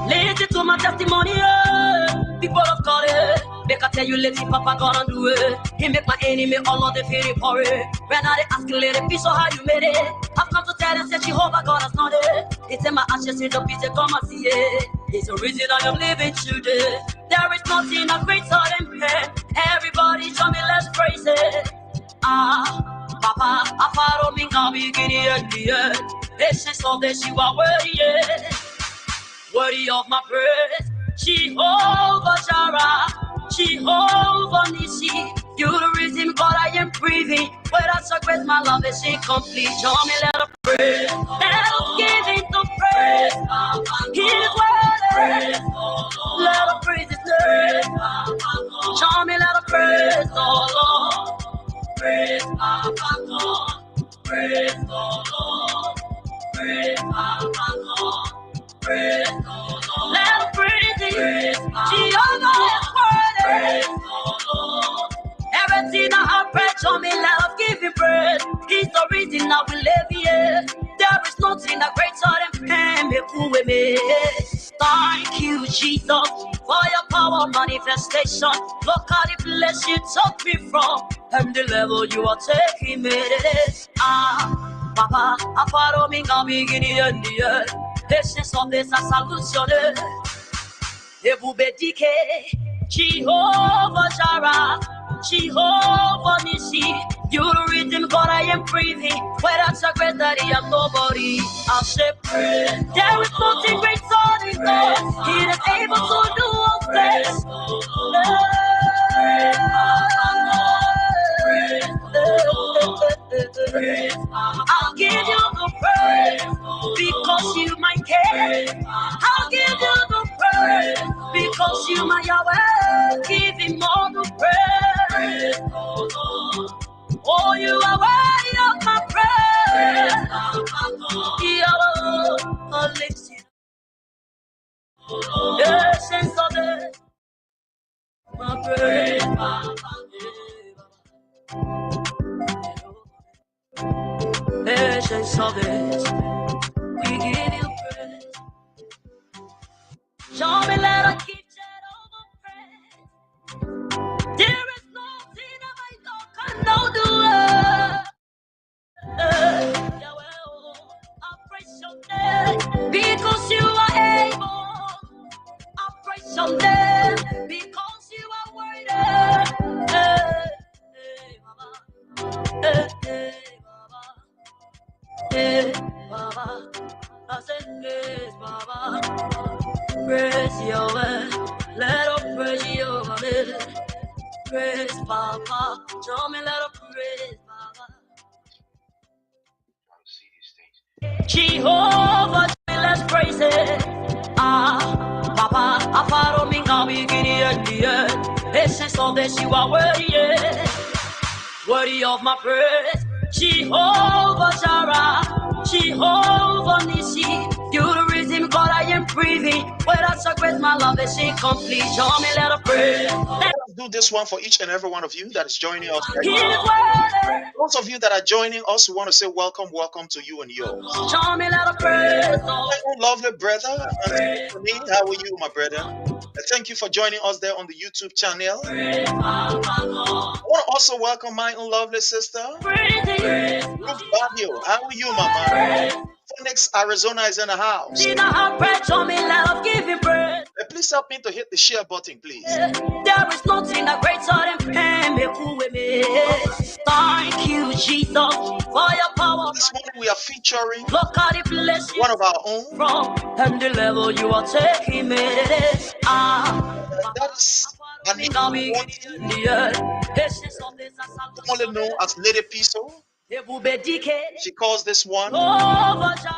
Listen to my testimony, people of God, make I tell you, let Papa gonna do it. He make my enemy all of the feeling for it. When I ask you, let it be so how you made it. I've come to tell you, say Jehovah God has not it. It's in my ashes, in the peace, come and see it. It's the reason I am living today. There is nothing a greater than pain. Everybody show me, let's praise it. Papa, I follow me, God, beginning and the end. Essence of this, you are worthy, worthy of my praise. Jehovah Jireh, Jehovah Nissi, you the reason God I am breathing. Without so great, my love is incomplete. Show me let us praise, let us give him the praise. He's worthy, let us praise his name. Show me let us praise the Lord. Praise Papa God, praise the Lord, praise Papa God, praise the Lord. Let us praise him, Jehovah is worthy. Praise the Lord. Everything I have prayed, show me, let us give him praise. He's the reason I will live here. There is nothing that greater than pain. Make who we made. Thank you, Jesus, for your power manifestation. Look at the place you took me from and the level you are taking me. Papa, I follow me, I'm beginning and the end. This is of this a solution. Jehovah Jireh, Jehovah Nissi, you the reason God I am breathing. Without your grace, that I am nobody. I'll say praise. There is nothing greater than God. He is able to do all things. I'll give you the praise because you my king. I'll give you the praise because you my Yahweh. Give him all the praise. Oh, you are worthy of my praise. Your lips, essence of it, my praise. Essence of it, we give you praise. Show me, let us keep that over praise. There is nothing I can do. I praise your name because you are able. I praise your name because you are worthy. Baba, I said praise, Baba, praise your way, let us praise your way, praise Papa, show me let us praise Baba. Jehovah, let's praise it. Papa, I follow me, God, beginning and the end. Essence of this, you are worthy, worthy of my praise. Jehovah Jireh, Jehovah Nissi, you the reason God I am breathing. Without so great, my love is incomplete. Show me let us pray. Let's do this one for each and every one of you that is joining us right now. Those of you that are joining us, we want to say welcome to you and yours. Show me let us pray. My own lovely brother, and for me, how are you, my brother? Thank you for joining us there on the YouTube channel. I want to also welcome my own lovely sister, Ruth Badio. How are you, Mama? Phoenix, Arizona is in the house. Please help me to hit the share button, please. There is nothing that greater than pain. Thank you, Jesus, for your power. This morning we are featuring one of our own. And the level you are taking me. That is Anita, commonly known as Lady Piso. She calls this one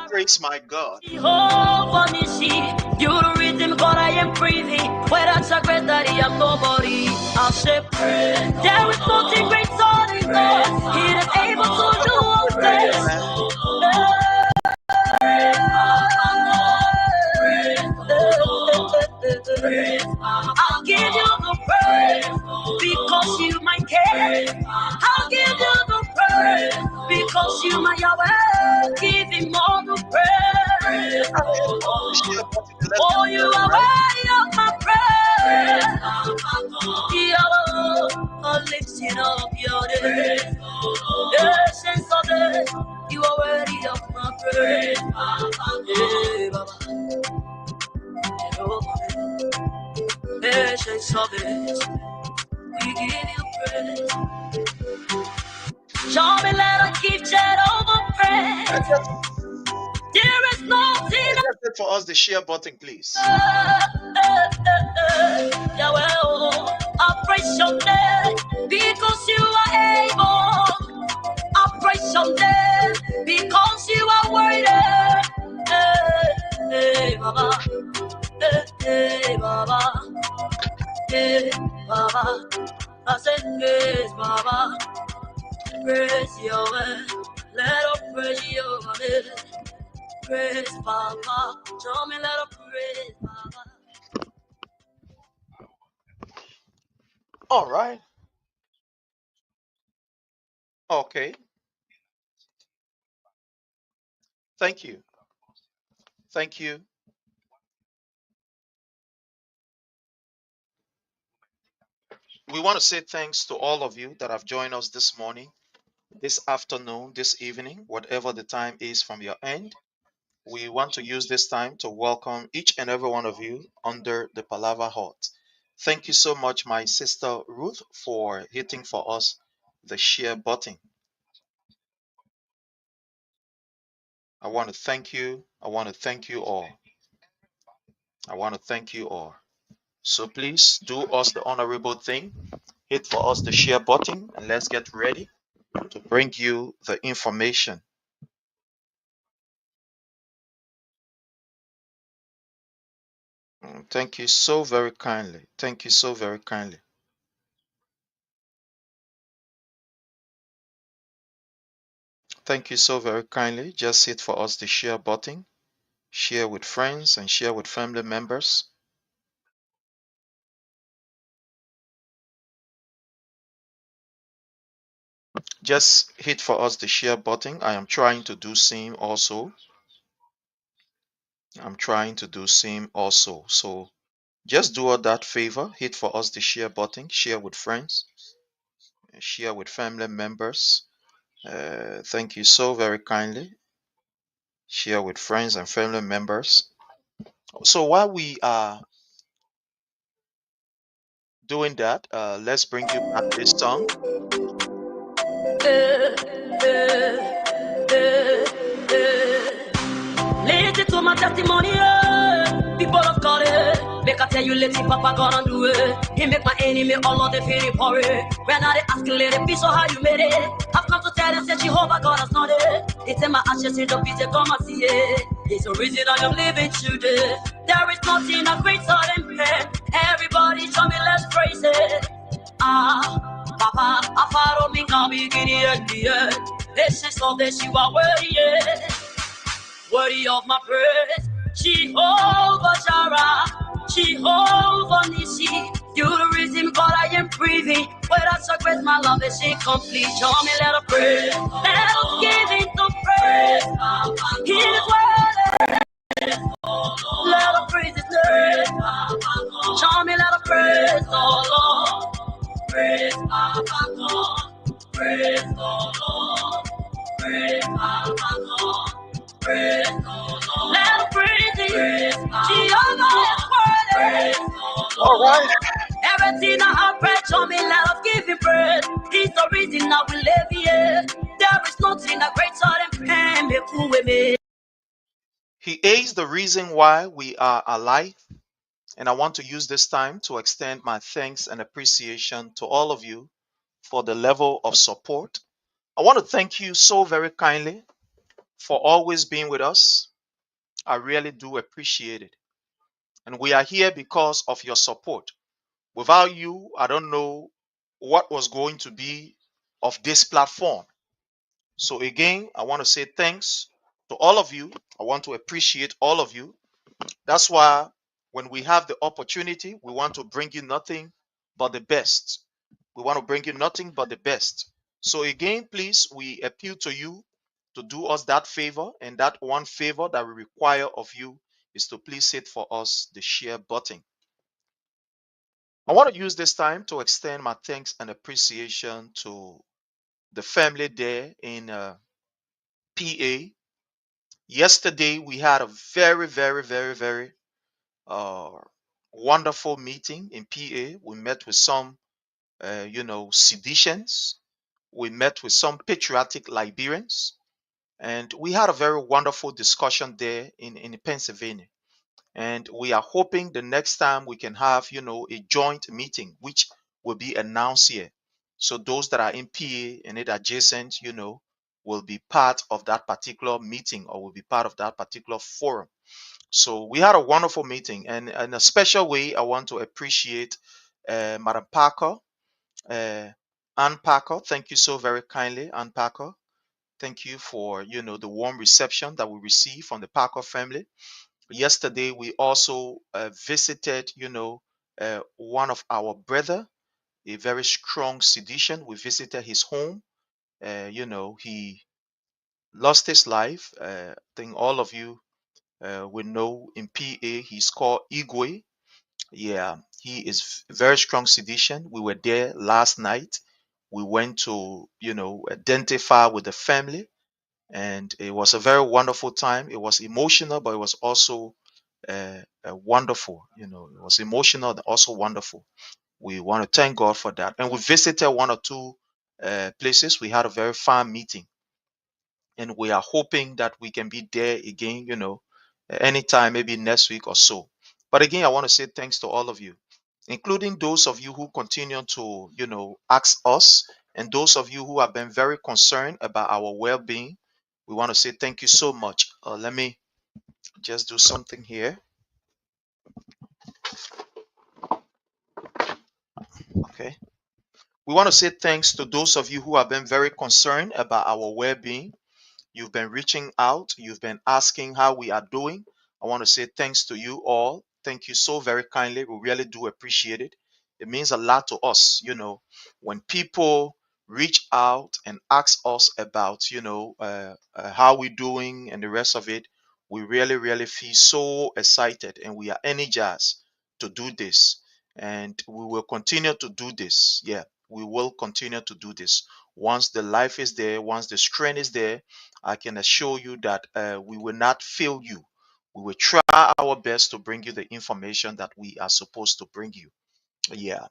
Praise My God. Jehovah Nissi, you the reason God I am breathing. Without your grace, that I am nobody. I'll say praise. There is nothing greater than God. He is able to do all things. I'll give you the praise because you my care. I'll give you the praise because you my Yahweh. Give him all the praise. Oh, you are worthy of my praise. Yahweh, lifting up your name. Essence of it, you are worthy of my praise. Yeah, Baba. Essence of it, we give you praise. Show me let her keep Jehovah praise. There is nothing. Just hit for us the share button, please. Yahweh, I praise your name because you are able. I praise your name because you are worthy. Hey, Baba. Hey, Baba. Hey, Baba. I said, praise Baba. Praise Yahweh. Let us praise Yahweh. Praise Baba. Show me let us praise Baba. All right. Okay. Thank you. Thank you. We want to say thanks to all of you that have joined us this morning, this afternoon, this evening, whatever the time is from your end. We want to use this time to welcome each and every one of you under the Palava Hut. Thank you so much, my sister Ruth, for hitting for us the share button. I want to thank you. I want to thank you all. I want to thank you all. So please do us the honorable thing. Hit for us the share button and let's get ready to bring you the information. Thank you so very kindly. Thank you so very kindly. Thank you so very kindly. Just hit for us the share button. Share with friends and share with family members. Just hit for us the share button. I am trying to do same also. I'm trying to do same also. So just do us that favor. Hit for us the share button. Share with friends. Share with family members. Thank you so very kindly. Share with friends and family members. So while we are doing that, let's bring you back this song. Listen to my testimony, people of God. Make I tell you, let Papa gonna do it. He make my enemy all of the feeling for it. When I ask you, let it be so how you made it. I've come to tell them, say Jehovah God has not it. It's in my ashes, in the pit, come and see it. It's the reason I am living today. There is nothing a greater than pain. Everybody show me, let's praise it. Papa, I follow me, come begin at the end. This is all that you are worthy, worthy of my praise. Jehovah Jireh, Jehovah Nissi, you the reason God I am breathing. Without your grace, my love is incomplete. Show me let us praise, let us give Him the praise. He is worthy. Let us praise His name. Show me let us praise, oh Lord. Praise Papa God, praise the Lord, praise Papa God, praise the Lord. Let us praise Him, Jehovah is worthy. All right. Everything I have prayed, show me let us give Him praise. He's the reason I will live here. There is nothing that greater than pain. Make who we made. He is the reason why we are alive. And I want to use this time to extend my thanks and appreciation to all of you for the level of support. I want to thank you so very kindly for always being with us. I really do appreciate it. And we are here because of your support. Without you, I don't know what was going to be of this platform. So, again, I want to say thanks to all of you. I want to appreciate all of you. That's why when we have the opportunity, we want to bring you nothing but the best. We want to bring you nothing but the best. So again, please, we appeal to you to do us that favor, and that one favor that we require of you is to please hit for us the share button. I want to use this time to extend my thanks and appreciation to the family there in PA. Yesterday, we had a very, very, very, very uh, wonderful meeting in PA. We met with some, seditians. We met with some patriotic Liberians, and we had a very wonderful discussion there in Pennsylvania. And we are hoping the next time we can have, a joint meeting, which will be announced here. So those that are in PA and it adjacent, will be part of that particular meeting or will be part of that particular forum. So we had a wonderful meeting, and in a special way, I want to appreciate Madam Parker, Ann Parker. Thank you so very kindly, Ann Parker. Thank you for the warm reception that we received from the Parker family. Yesterday, we also visited, one of our brother, a very strong sedition. We visited his home. He lost his life. I think all of you will know in PA, he's called Igwe. Yeah, he is very strong sedition. We were there last night. We went to, identify with the family, and it was a very wonderful time. It was emotional, but it was also wonderful. It was emotional and also wonderful. We want to thank God for that. And we visited one or two places. We had a very fun meeting, and we are hoping that we can be there again, anytime, maybe next week or so. But again, I want to say thanks to all of you, including those of you who continue to, ask us, and those of you who have been very concerned about our well-being. We want to say thank you so much. Let me just do something here. Okay. We want to say thanks to those of you who have been very concerned about our well-being. You've been reaching out. You've been asking how we are doing. I want to say thanks to you all. Thank you so very kindly. We really do appreciate it. It means a lot to us, when people reach out and ask us about, how we doing and the rest of it. We really, really feel so excited, and we are energized to do this. And we will continue to do this. Yeah, we will continue to do this. Once the life is there, once the strength is there, I can assure you that we will not fail you. We will try our best to bring you the information that we are supposed to bring you. Yeah,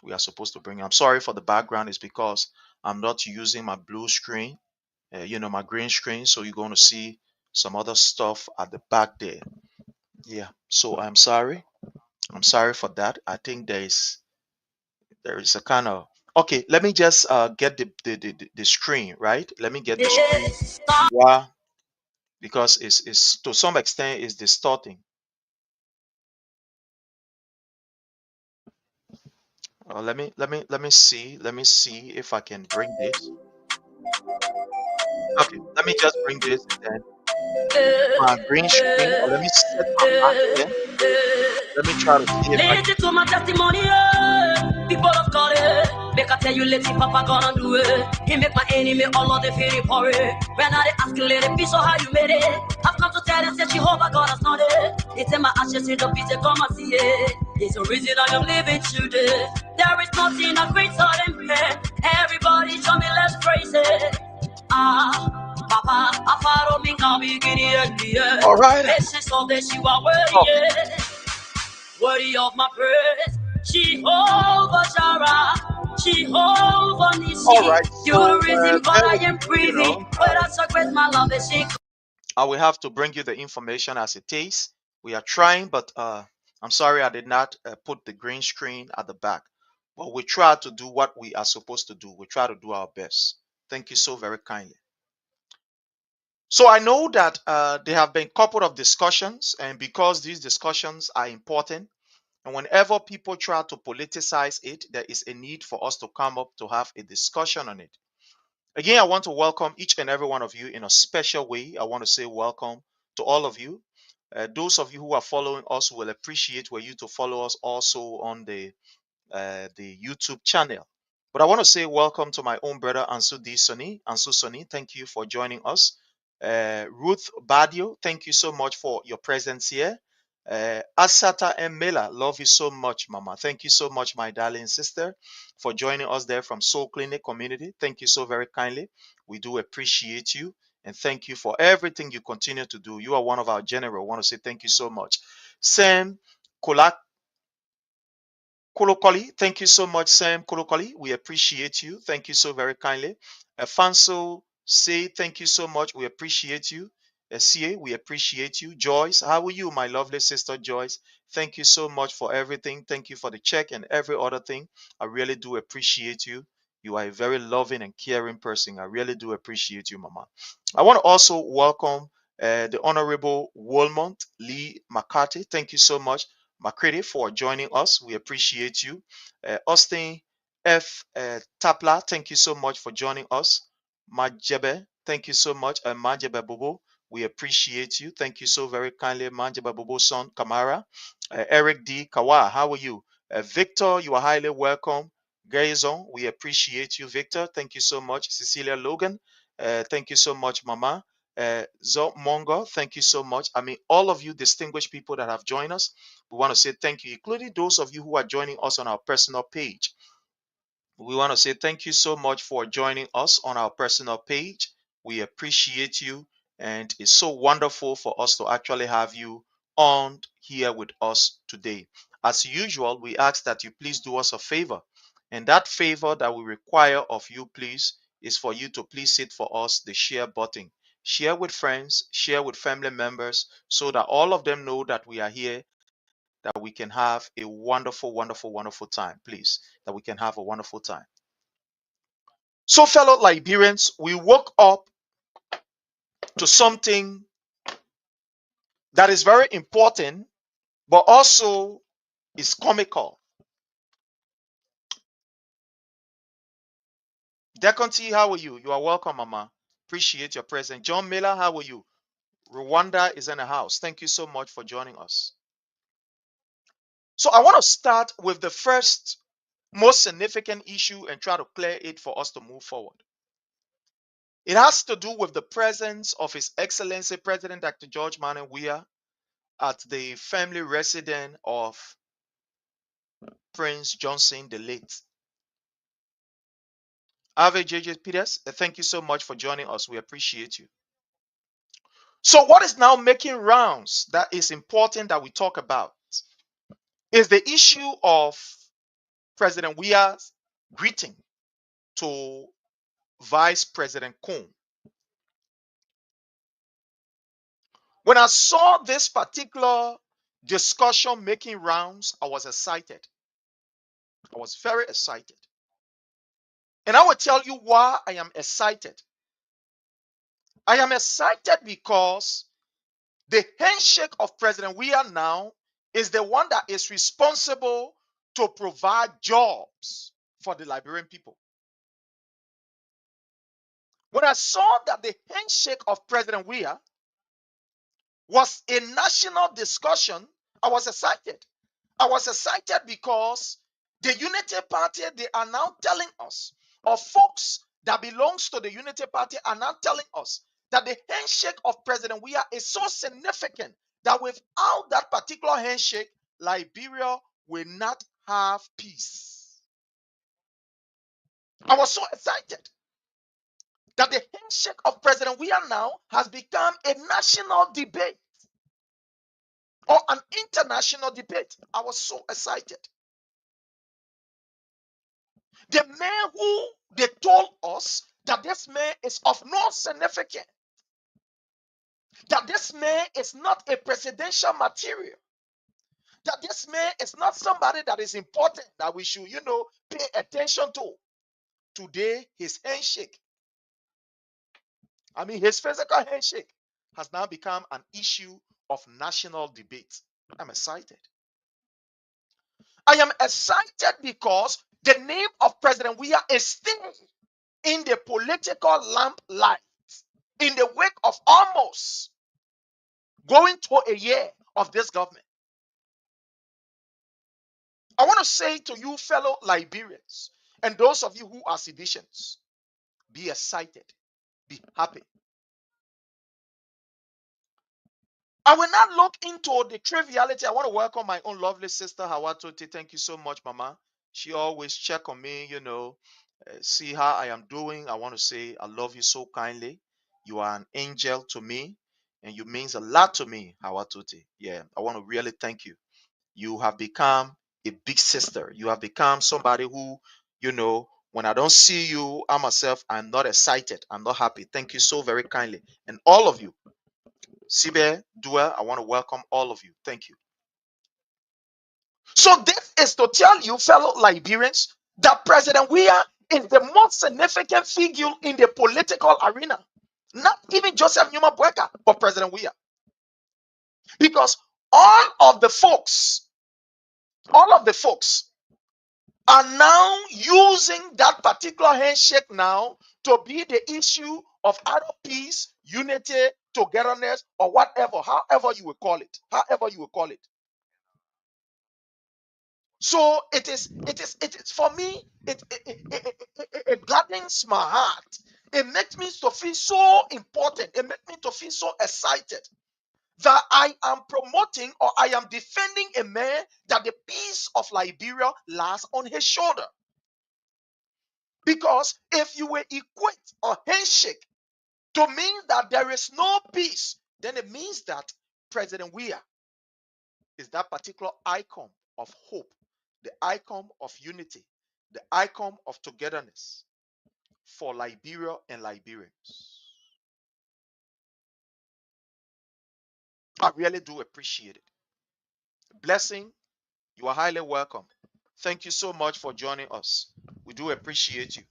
we are supposed to bring you. I'm sorry for the background. It's because I'm not using my blue screen, my green screen. So you're going to see some other stuff at the back there. Yeah. So I'm sorry. I'm sorry for that. I think there is a kind of okay. Let me just get the screen right. Let me get the screen. Yeah, because it's to some extent is distorting. Let me see if I can bring this. Okay, let me just bring this and then my green screen, or let me set my back here. Let me try to see if I Listen to my testimony, people of God. Make I tell you, let Papa gonna do it. He make my enemy all of the feel for it. When I ask you, let it be so how you made it. I've come to tell you, say Jehovah God has done it. It's in my ashes, in the pit, come and see it. It's the reason I am living today. There is nothing a greater than me. Everybody show me, let's praise it. Papa, I follow me, come beginning and the end. all right. This is all that you are Okay. worthy of my praise. Jehovah Jireh, Jehovah All Nissi. right. You're So the reason, God, bear I with am me, breathing. But I so great my love is sick. I will have to bring you the information as it is. We are trying, but I'm sorry I did not put the green screen at the back. But we try to do what we are supposed to do. We try to do our best. Thank you so very kindly. So I know that there have been a couple of discussions, and because these discussions are important, and whenever people try to politicize it, there is a need for us to come up to have a discussion on it. Again, I want to welcome each and every one of you in a special way. I want to say welcome to all of you. Those of you who are following us will appreciate for you to follow us also on the YouTube channel. But I want to say welcome to my own brother Ansu D. Sonny. Ansu Sonny, thank you for joining us. Ruth Badio, thank you so much for your presence here. Asata M. Mela, love you so much, Mama. Thank you so much, my darling sister, for joining us there from Soul Clinic Community. Thank you so very kindly. We do appreciate you and thank you for everything you continue to do. You are one of our general. I want to say thank you so much. Sam Kolak Kolokoli, thank you so much, Sam Kolokoli. We appreciate you. Thank you so very kindly. Afanso say thank you so much. We appreciate you. Sie, we appreciate you. Joyce, how are you, my lovely sister Joyce? Thank you so much for everything. Thank you for the check and every other thing. I really do appreciate you. You are a very loving and caring person. I really do appreciate you, Mama. I want to also welcome the Honorable Wilmont Lee McCarthy. Thank you so much. McCready for joining us. We appreciate you. Austin F. Tapla, thank you so much for joining us. Majebe, thank you so much. Majebe Bobo, we appreciate you. Thank you so very kindly, Majebe Bobo son Kamara. Eric D. Kawa, how are you? Victor, you are highly welcome. Gaison, we appreciate you, Victor. Thank you so much. Cecilia Logan, thank you so much, Mama. Mongo, thank you so much. I mean, all of you distinguished people that have joined us, we want to say thank you, including those of you who are joining us on our personal page. We want to say thank you so much for joining us on our personal page. We appreciate you, and it's so wonderful for us to actually have you on here with us today. As usual, we ask that you please do us a favor, and that favor that we require of you, please, is for you to please hit for us the share button. Share with friends, share with family members, so that all of them know that we are here, that we can have a wonderful, wonderful, wonderful time, please. That we can have a wonderful time. So, fellow Liberians, we woke up to something that is very important, but also is comical. Deconti, how are you? You are welcome, Mama. Appreciate your presence. John Miller, how are you? Rwanda is in the house. Thank you so much for joining us. So, I want to start with the first most significant issue and try to clear it for us to move forward. It has to do with the presence of His Excellency President Dr. George Manuel Weah at the family residence of Prince Johnson the late. Ave JJ Peters, thank you so much for joining us. We appreciate you. So, what is now making rounds that is important that we talk about is the issue of President Weah's greeting to Vice President Koon. When I saw this particular discussion making rounds, I was excited. I was very excited. And I will tell you why I am excited. I am excited because the handshake of President Weah now is the one that is responsible to provide jobs for the Liberian people. When I saw that the handshake of President Weah was a national discussion, I was excited. I was excited because the Unity Party, they are now telling us, or folks that belongs to the Unity Party are now telling us that the handshake of President Weah is so significant that without that particular handshake, Liberia will not have peace. I was so excited that the handshake of President Weah now has become a national debate or an international debate. I was so excited. The man who they told us that this man is of no significance, that this man is not a presidential material, that this man is not somebody that is important that we should, pay attention to. Today, his handshake, his physical handshake has now become an issue of national debate. I'm excited. I am excited because the name of President Weah is still in the political lamplight in the wake of almost going to a year of this government. I want to say to you, fellow Liberians, And those of you who are seditious, be excited, be happy. I will not look into the triviality. I want to welcome my own lovely sister, Hawatote. Thank you so much, Mama. She always check on me, see how I am doing. I want to say I love you so kindly. You are an angel to me, and you means a lot to me, Hawatote. Yeah, I want to really thank you. You have become a big sister. You have become somebody who, when I don't see you, I myself, I'm not excited. I'm not happy. Thank you so very kindly. And all of you, Sibe, Dua, I want to welcome all of you. Thank you. So this is to tell you, fellow Liberians, that President Weah is the most significant figure in the political arena. Not even Joseph Numa Bueka, but President Weah. Because all of the folks are now using that particular handshake now to be the issue of either peace, unity, togetherness, or whatever, however you will call it. So it is for me, it gladdens my heart. It makes me to feel so important. It makes me to feel so excited that I am promoting or I am defending a man that the peace of Liberia lies on his shoulder. Because if you will equate a handshake to mean that there is no peace, then it means that President Weah is that particular icon of hope, the icon of unity, the icon of togetherness for Liberia and Liberians. I really do appreciate it. Blessing, you are highly welcome. Thank you so much for joining us. We do appreciate you.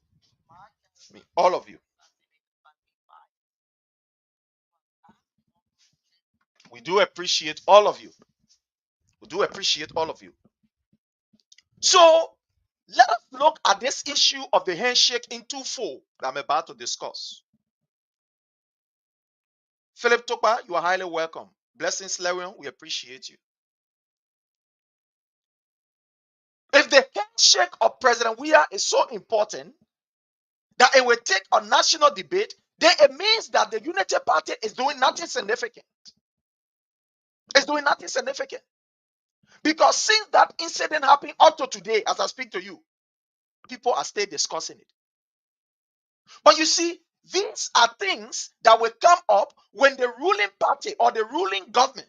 All of you. We do appreciate all of you. We do appreciate all of you. So let us look at this issue of the handshake in twofold that I'm about to discuss. Philip Topa, you are highly welcome. Blessings, Larion, we appreciate you. If the handshake of President Weah is so important that it will take a national debate, then it means that the Unity Party is doing nothing significant. It's doing nothing significant. Because since that incident happened up to today, as I speak to you, people are still discussing it. But you see, these are things that will come up when the ruling party or the ruling government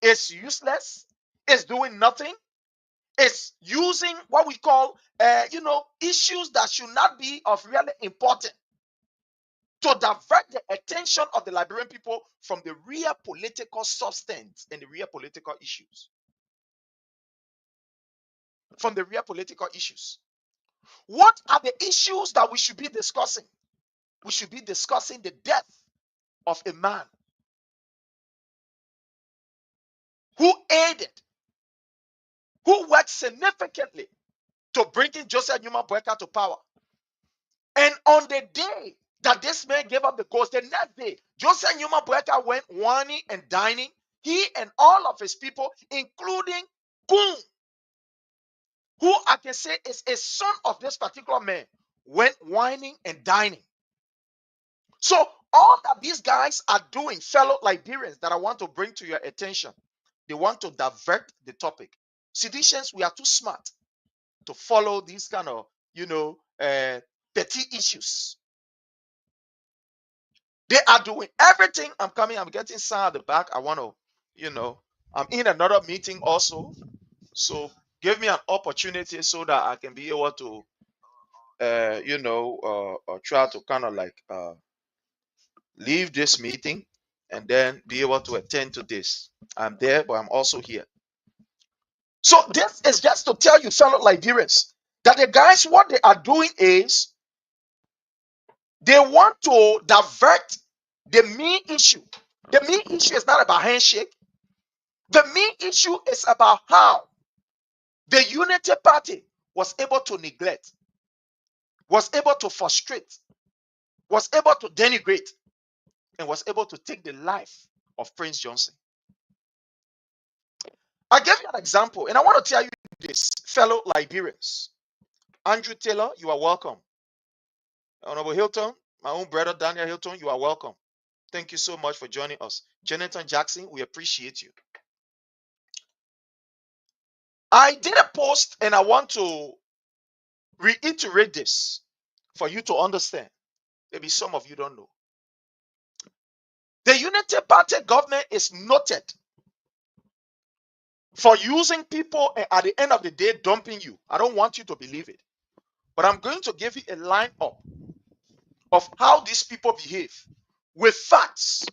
is useless, is doing nothing, is using what we call, issues that should not be of really importance to divert the attention of the Liberian people from the real political substance and the real political issues. From the real political issues. What are the issues that we should be discussing? We should be discussing the death of a man who aided, who worked significantly to bring in Joseph Numa Bueka to power. And on the day that this man gave up the ghost, the next day, Joseph Numa Bueka went whining and dining. He and all of his people, including Kun, who I can say is a son of this particular man, went whining and dining. So all that these guys are doing, fellow Liberians, that I want to bring to your attention, they want to divert the topic. Seditians, we are too smart to follow these kind of, petty issues. They are doing everything. I'm getting some at the back. I want to, I'm in another meeting also. So give me an opportunity so that I can be able to, try to kind of like leave this meeting and then be able to attend to this. I'm there, but I'm also here. So this is just to tell you, fellow Liberians, that the guys, what they are doing is they want to divert the main issue. The main issue is not about handshake. The main issue is about how the Unity Party was able to neglect, was able to frustrate, was able to denigrate, and was able to take the life of Prince Johnson. I gave you an example, and I want to tell you this, fellow Liberians. Andrew Taylor, you are welcome. Honorable Hilton, my own brother Daniel Hilton, you are welcome. Thank you so much for joining us. Jonathan Jackson, we appreciate you. I did a post and I want to reiterate this for you to understand. Maybe some of you don't know. The Unity Party government is noted for using people and at the end of the day dumping you. I don't want you to believe it. But I'm going to give you a lineup of how these people behave with facts.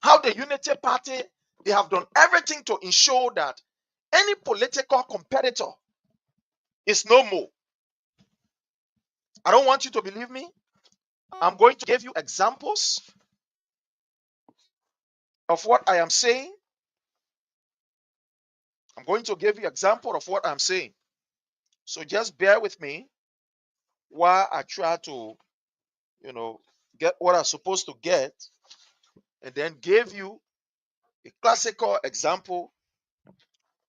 How the Unity Party, they have done everything to ensure that any political competitor is no more. I don't want you to believe me. I'm going to give you examples of what I am saying. I'm going to give you example of what I'm saying. So just bear with me while I try to, get what I'm supposed to get, and then give you a classical example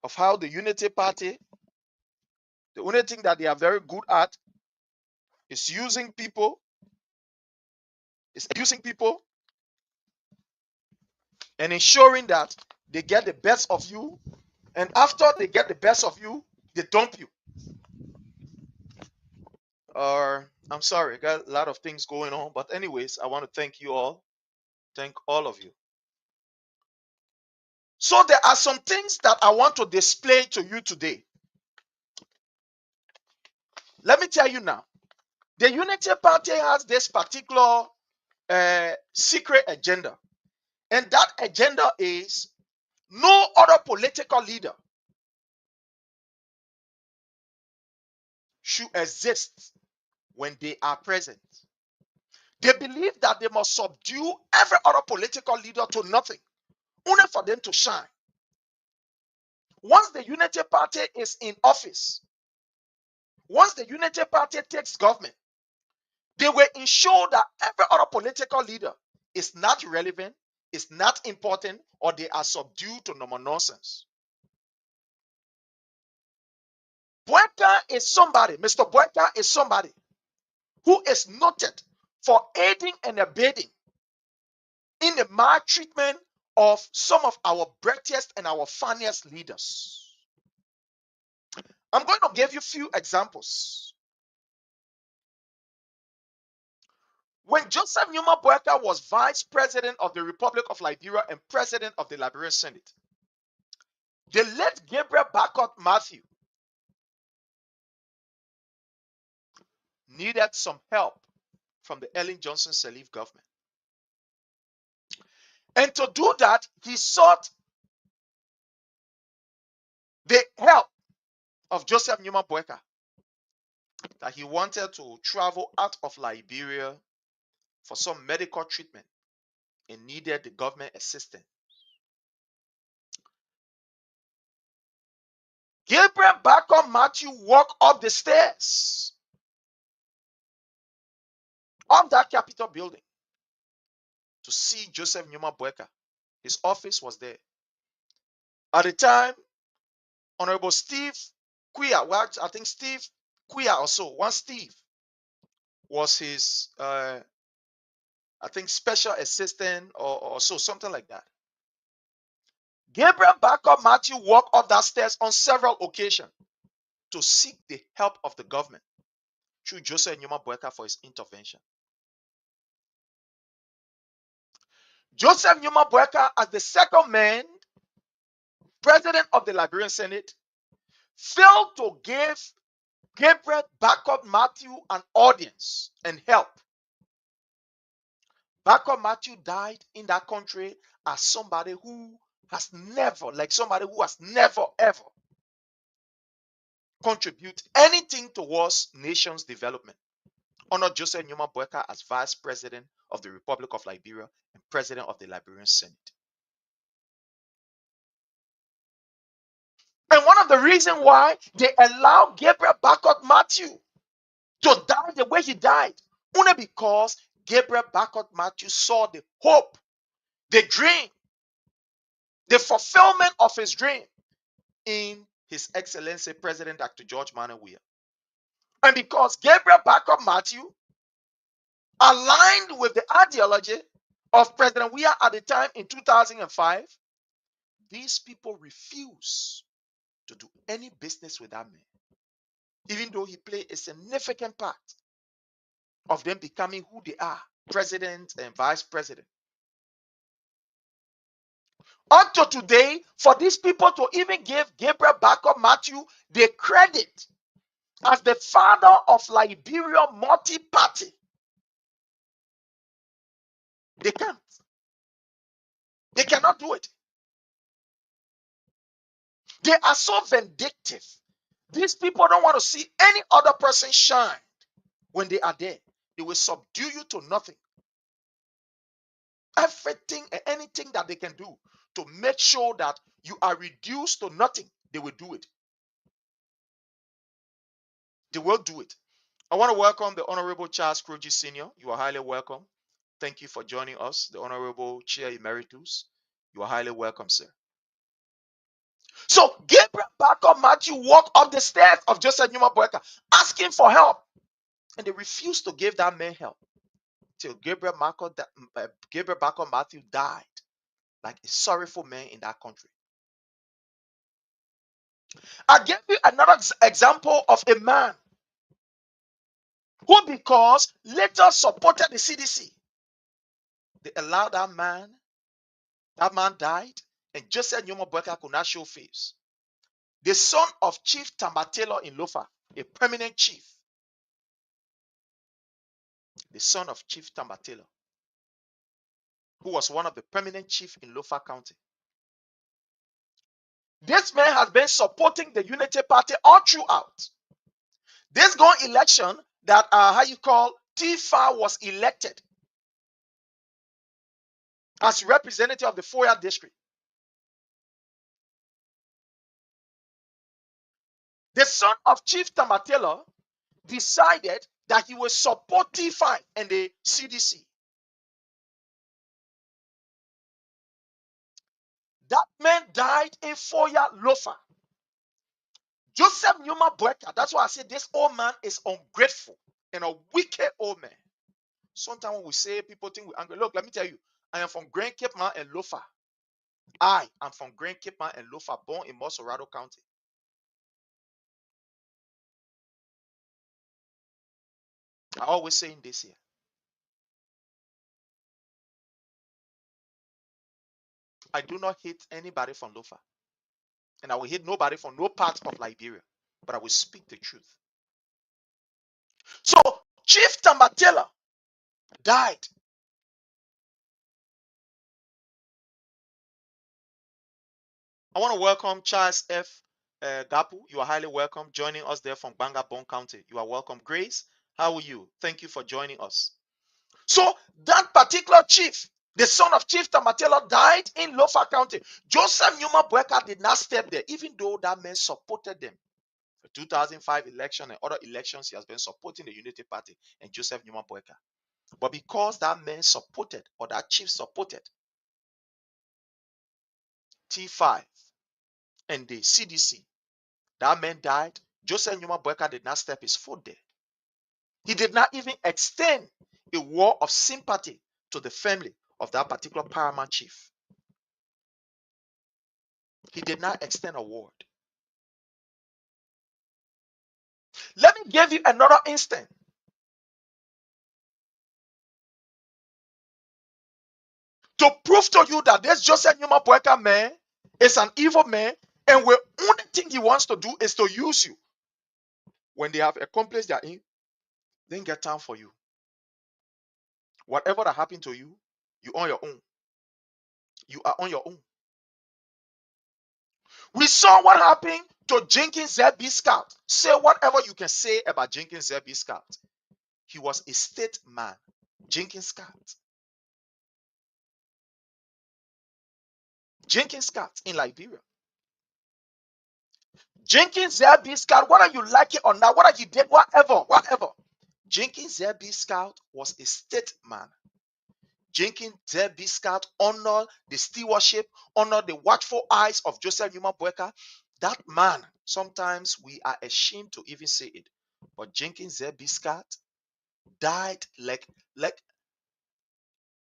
of how the Unity Party, the only thing that they are very good at is using people, and ensuring that they get the best of you. And after they get the best of you, they dump you. I'm sorry, I got a lot of things going on. But anyways, I want to thank you all. Thank all of you. So there are some things that I want to display to you today. Let me tell you now. The Unity Party has this particular secret agenda. And that agenda is no other political leader should exist when they are present. They believe that they must subdue every other political leader to nothing, only for them to shine. Once the Unity Party is in office, once the Unity Party takes government, they will ensure that every other political leader is not relevant, is not important, or they are subdued to normal nonsense. Boyka is somebody, Mr. Boyka is somebody who is noted for aiding and abetting in the maltreatment of some of our brightest and our funniest leaders. I'm going to give you a few examples. When Joseph Numa Boyka was vice president of the Republic of Liberia and president of the Liberian Senate, the late Gabriel Bacot Matthew needed some help from the Ellen Johnson Sirleaf government. And to do that, he sought the help of Joseph Numa Boyka, that he wanted to travel out of Liberia for some medical treatment and needed the government assistance. Gabriel Bacot Matthew walked up the stairs of that Capitol building to see Joseph Numa Boyka. His office was there. At the time, Honorable Steve Quia, well, I think Steve Quia or so, one Steve was his, I think, special assistant or so, something like that. Gabriel Bacot Matthew walked up that stairs on several occasions to seek the help of the government through Joseph Numa Boyka for his intervention. Joseph Numa Boyka, as the second man, president of the Liberian Senate, failed to give Gabriel Bacot Matthew an audience and help. Bacot Matthew died in that country as somebody who has never ever contribute anything towards nation's development. Honor Joseph Numa Boyka as vice president of the Republic of Liberia and president of the Liberian Senate. And one of the reasons why they allowed Gabriel Bacot Matthew to die the way he died, only because Gabriel Bacot Matthew saw the hope, the dream, the fulfillment of his dream in His Excellency President Dr. George Manneh Weah. And because Gabriel Backup Matthew aligned with the ideology of President Weah at the time in 2005, these people refuse to do any business with that man, even though he played a significant part of them becoming who they are, president and vice president. Up to today, for these people to even give Gabriel Backup Matthew the credit as the father of Liberia multi-party, they can't. They cannot do it. They are so vindictive. These people don't want to see any other person shine when they are there. They will subdue you to nothing. Everything and anything that they can do to make sure that you are reduced to nothing, they will do it. They will do it. I want to welcome the Honorable Charles Kroji Sr. You are highly welcome. Thank you for joining us, the Honorable Chair Emeritus. You are highly welcome, sir. So Gabriel Backup Matthew walked up the stairs of Joseph Numa Boyka asking for help. And they refused to give that man help till Gabriel Backup Matthew died like a sorrowful man in that country. I gave you another example of a man who, because later supported the CDC, they allowed that man died, and Joseph Numa Boyka could not show face. The son of Chief Tamba Taylor in Lofa, a permanent chief. The son of Chief Tamba Taylor, who was one of the permanent chiefs in Lofa County. This man has been supporting the Unity Party all throughout. This going election that Tifa was elected as representative of the Foya district. The son of Chief Tamba Taylor decided that he will support T5 and the CDC. That man died in Foya Lofa. Joseph Numa Boyka, that's why I say this old man is ungrateful and a wicked old man. Sometimes when we say people think we're angry. Look, let me tell you, I am from Grand Cape Man and Lofa. I am from Grand Cape Man and Lofa, born in Mosorado County. I always saying this here. I do not hate anybody from Lofa. And I will hate nobody from no part of Liberia. But I will speak the truth. So Chief Tamba Taylor died. I want to welcome Charles F. Gapu. You are highly welcome joining us there from Bangabong County. You are welcome. Grace, how are you? Thank you for joining us. So that particular chief, the son of Chief Tamba Taylor, died in Lofa County. Joseph Numa Boyka did not step there, even though that man supported them. The 2005 election and other elections, he has been supporting the Unity Party and Joseph Numa Boyka. But because that man supported, or that chief supported T5 and the CDC, that man died. Joseph Numa Boyka did not step his foot there. He did not even extend a word of sympathy to the family of that particular paramount chief. He did not extend a word. Let me give you another instance. To prove to you that this Joseph Numa Boyka man is an evil man, and the only thing he wants to do is to use you. When they have accomplished their aim, then get time for you. Whatever that happened to you, you on your own. You are on your own. We saw what happened to Jenkins ZB Scout. Say whatever you can say about Jenkins ZB Scout. He was a state man. Jenkins Scout. Jenkins Scout in Liberia. Jenkins ZB Scout, whether you like it or not, whether you did whatever. Jenkins ZB Scout was a state man. Jenkins ZB Scout honored the stewardship, honored the watchful eyes of Joseph Numa Boyka. That man, sometimes we are ashamed to even say it. But Jenkins Z. Biscard died like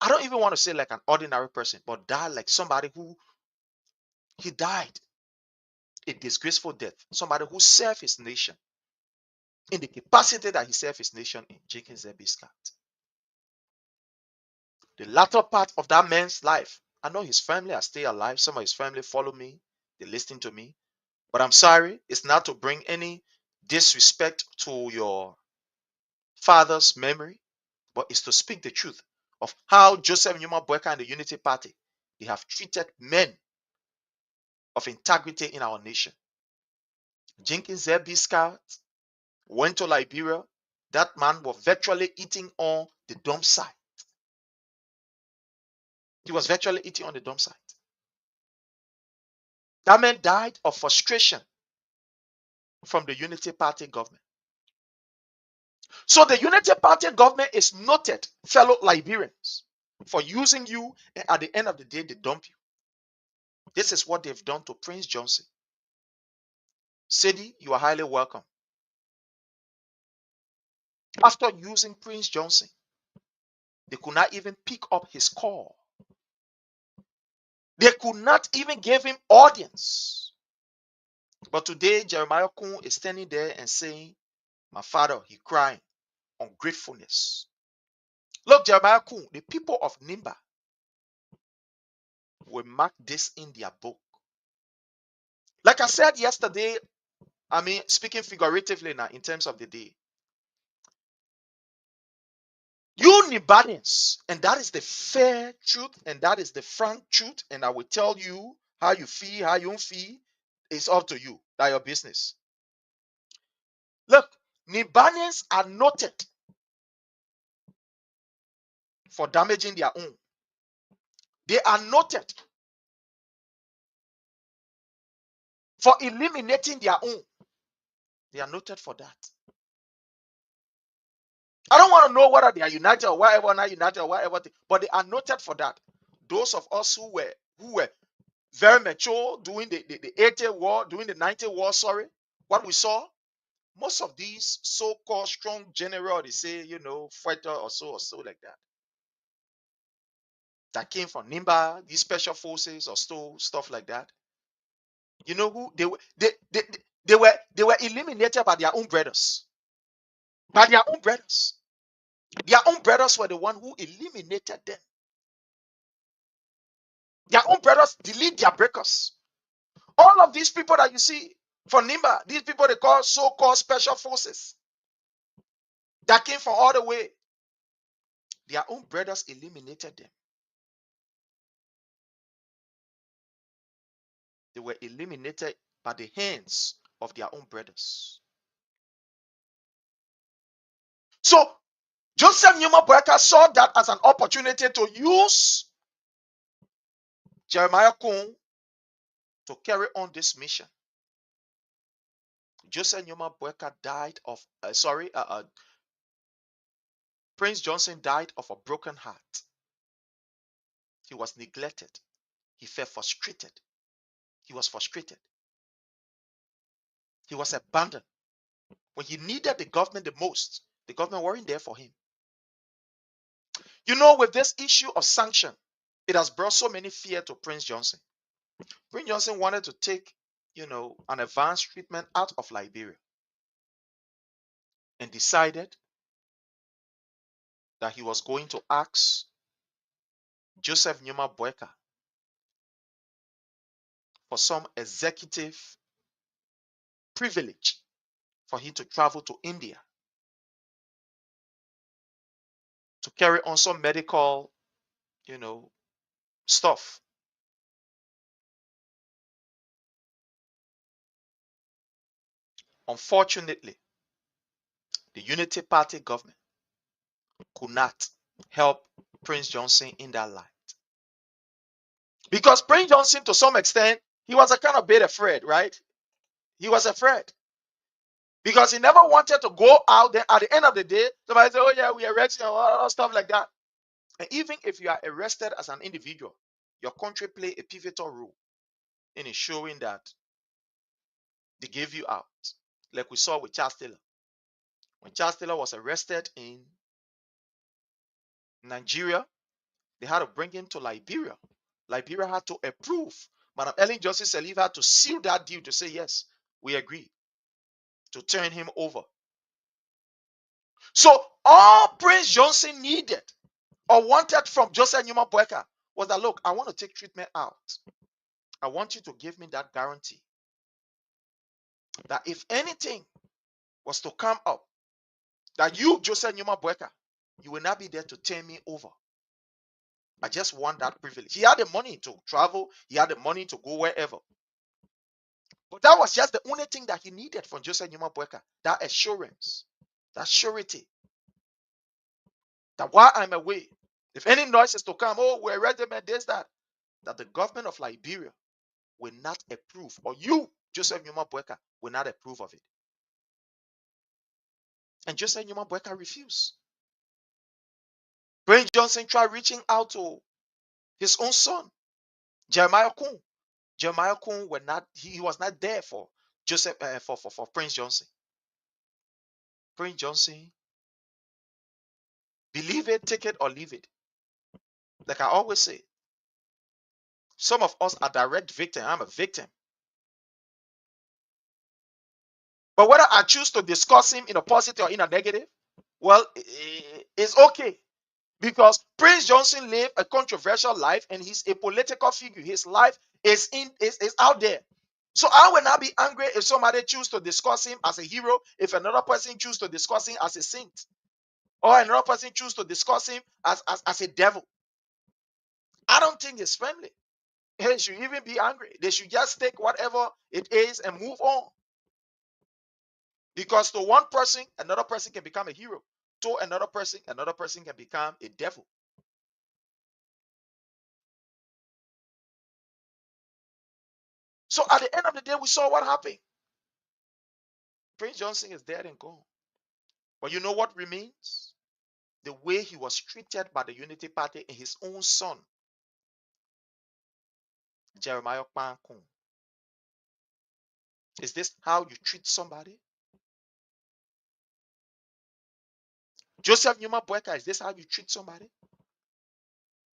I don't even want to say like an ordinary person, but died like somebody who he died a disgraceful death. Somebody who served his nation in the capacity that he served his nation in. Jenkins Z. Biscard. The latter part of that man's life, I know his family are still alive. Some of his family follow me, they listen to me. But I'm sorry, it's not to bring any disrespect to your father's memory, but it's to speak the truth of how Joseph Numa Boyka and the Unity Party, they have treated men of integrity in our nation. Jenkins Z. Biscard went to Liberia. That man was virtually eating on the dump site. He was virtually eating on the dump site. That man died of frustration from the Unity Party government. So the Unity Party government is noted, fellow Liberians, for using you, and at the end of the day, they dump you. This is what they've done to Prince Johnson. Sedi, you are highly welcome. After using Prince Johnson, they could not even pick up his call. They could not even give him audience. But today, Jeremiah Kun is standing there and saying, my father, he crying, ungratefulness. Look, Jeremiah Kun, the people of Nimba will mark this in their book. Like I said yesterday, speaking figuratively now in terms of the day, you Nibanians, and that is the fair truth, and that is the frank truth, and I will tell you how you feel, how you don't feel. It's up to you. That's your business. Look, Nibanians are noted for damaging their own. They are noted for eliminating their own. They are noted for that. I don't want to know whether they are united or whatever, not united or whatever, but they are noted for that. Those of us who were very mature during the 80 war, during the 90 war, what we saw, most of these so-called strong generals, they say, fighter or so like that, that came from Nimba, these special forces or stuff like that. You know who they were eliminated by their own brothers. By their own brothers. Their own brothers were the one who eliminated them. Their own brothers delete their breakers. All of these people that you see from Nimba, these people they call so-called special forces that came from all the way, their own brothers eliminated them. They were eliminated by the hands of their own brothers. So Joseph Numa Boyka saw that as an opportunity to use Jeremiah Kun to carry on this mission. Joseph Numa Boyka died of, Prince Johnson died of a broken heart. He was neglected. He felt frustrated. He was frustrated. He was abandoned. When he needed the government the most, the government weren't there for him. With this issue of sanction, it has brought so many fear to Prince Johnson. Prince Johnson wanted to take, an advanced treatment out of Liberia and decided that he was going to ask Joseph Numa Boyka for some executive privilege for him to travel to India to carry on some medical, stuff. Unfortunately, the Unity Party government could not help Prince Johnson in that light. Because Prince Johnson, to some extent, he was a kind of bit afraid, right? He was afraid. Because he never wanted to go out there. At the end of the day, somebody say, oh yeah, we arrest you, and stuff like that. And even if you are arrested as an individual, your country play a pivotal role in ensuring that they give you out. Like we saw with Charles Taylor. When Charles Taylor was arrested in Nigeria, they had to bring him to Liberia. Liberia had to approve. Madam Ellen Johnson Sirleaf had to seal that deal to say, yes, we agree to turn him over. So all Prince Johnson needed or wanted from Joseph Newman Boyka was that, look, I want to take treatment out. I want you to give me that guarantee that if anything was to come up, that you, Joseph Newman Boyka, you will not be there to turn me over. I just want that privilege. He had the money to travel. He had the money to go wherever. But that was just the only thing that he needed from Joseph Newman Boyka. That assurance, that surety, that while I'm away, if any noise is to come, oh, we're ready, man, this, that the government of Liberia will not approve, or you, Joseph Newman Boyka, will not approve of it. And Joseph Newman Boyka refused. Prince Johnson tried reaching out to his own son, Jeremiah Kun. Jeremiah Kun he was not there for Joseph for Prince Johnson. Prince Johnson, believe it, take it, or leave it. Like I always say, some of us are direct victim. I'm a victim. But whether I choose to discuss him in a positive or in a negative, well, it's okay. Because Prince Johnson lived a controversial life and he's a political figure. His life is out there. So I will not be angry if somebody chooses to discuss him as a hero, if another person chooses to discuss him as a saint, or another person chooses to discuss him as a devil. I don't think it's friendly. They should even be angry. They should just take whatever it is and move on. Because to one person, another person can become a hero. To another person can become a devil. So at the end of the day, we saw what happened. Prince Johnson is dead and gone. But you know what remains? The way he was treated by the Unity Party and his own son, Jeremiah Kpankun. Is this how you treat somebody? Joseph Newman Boyka, is this how you treat somebody?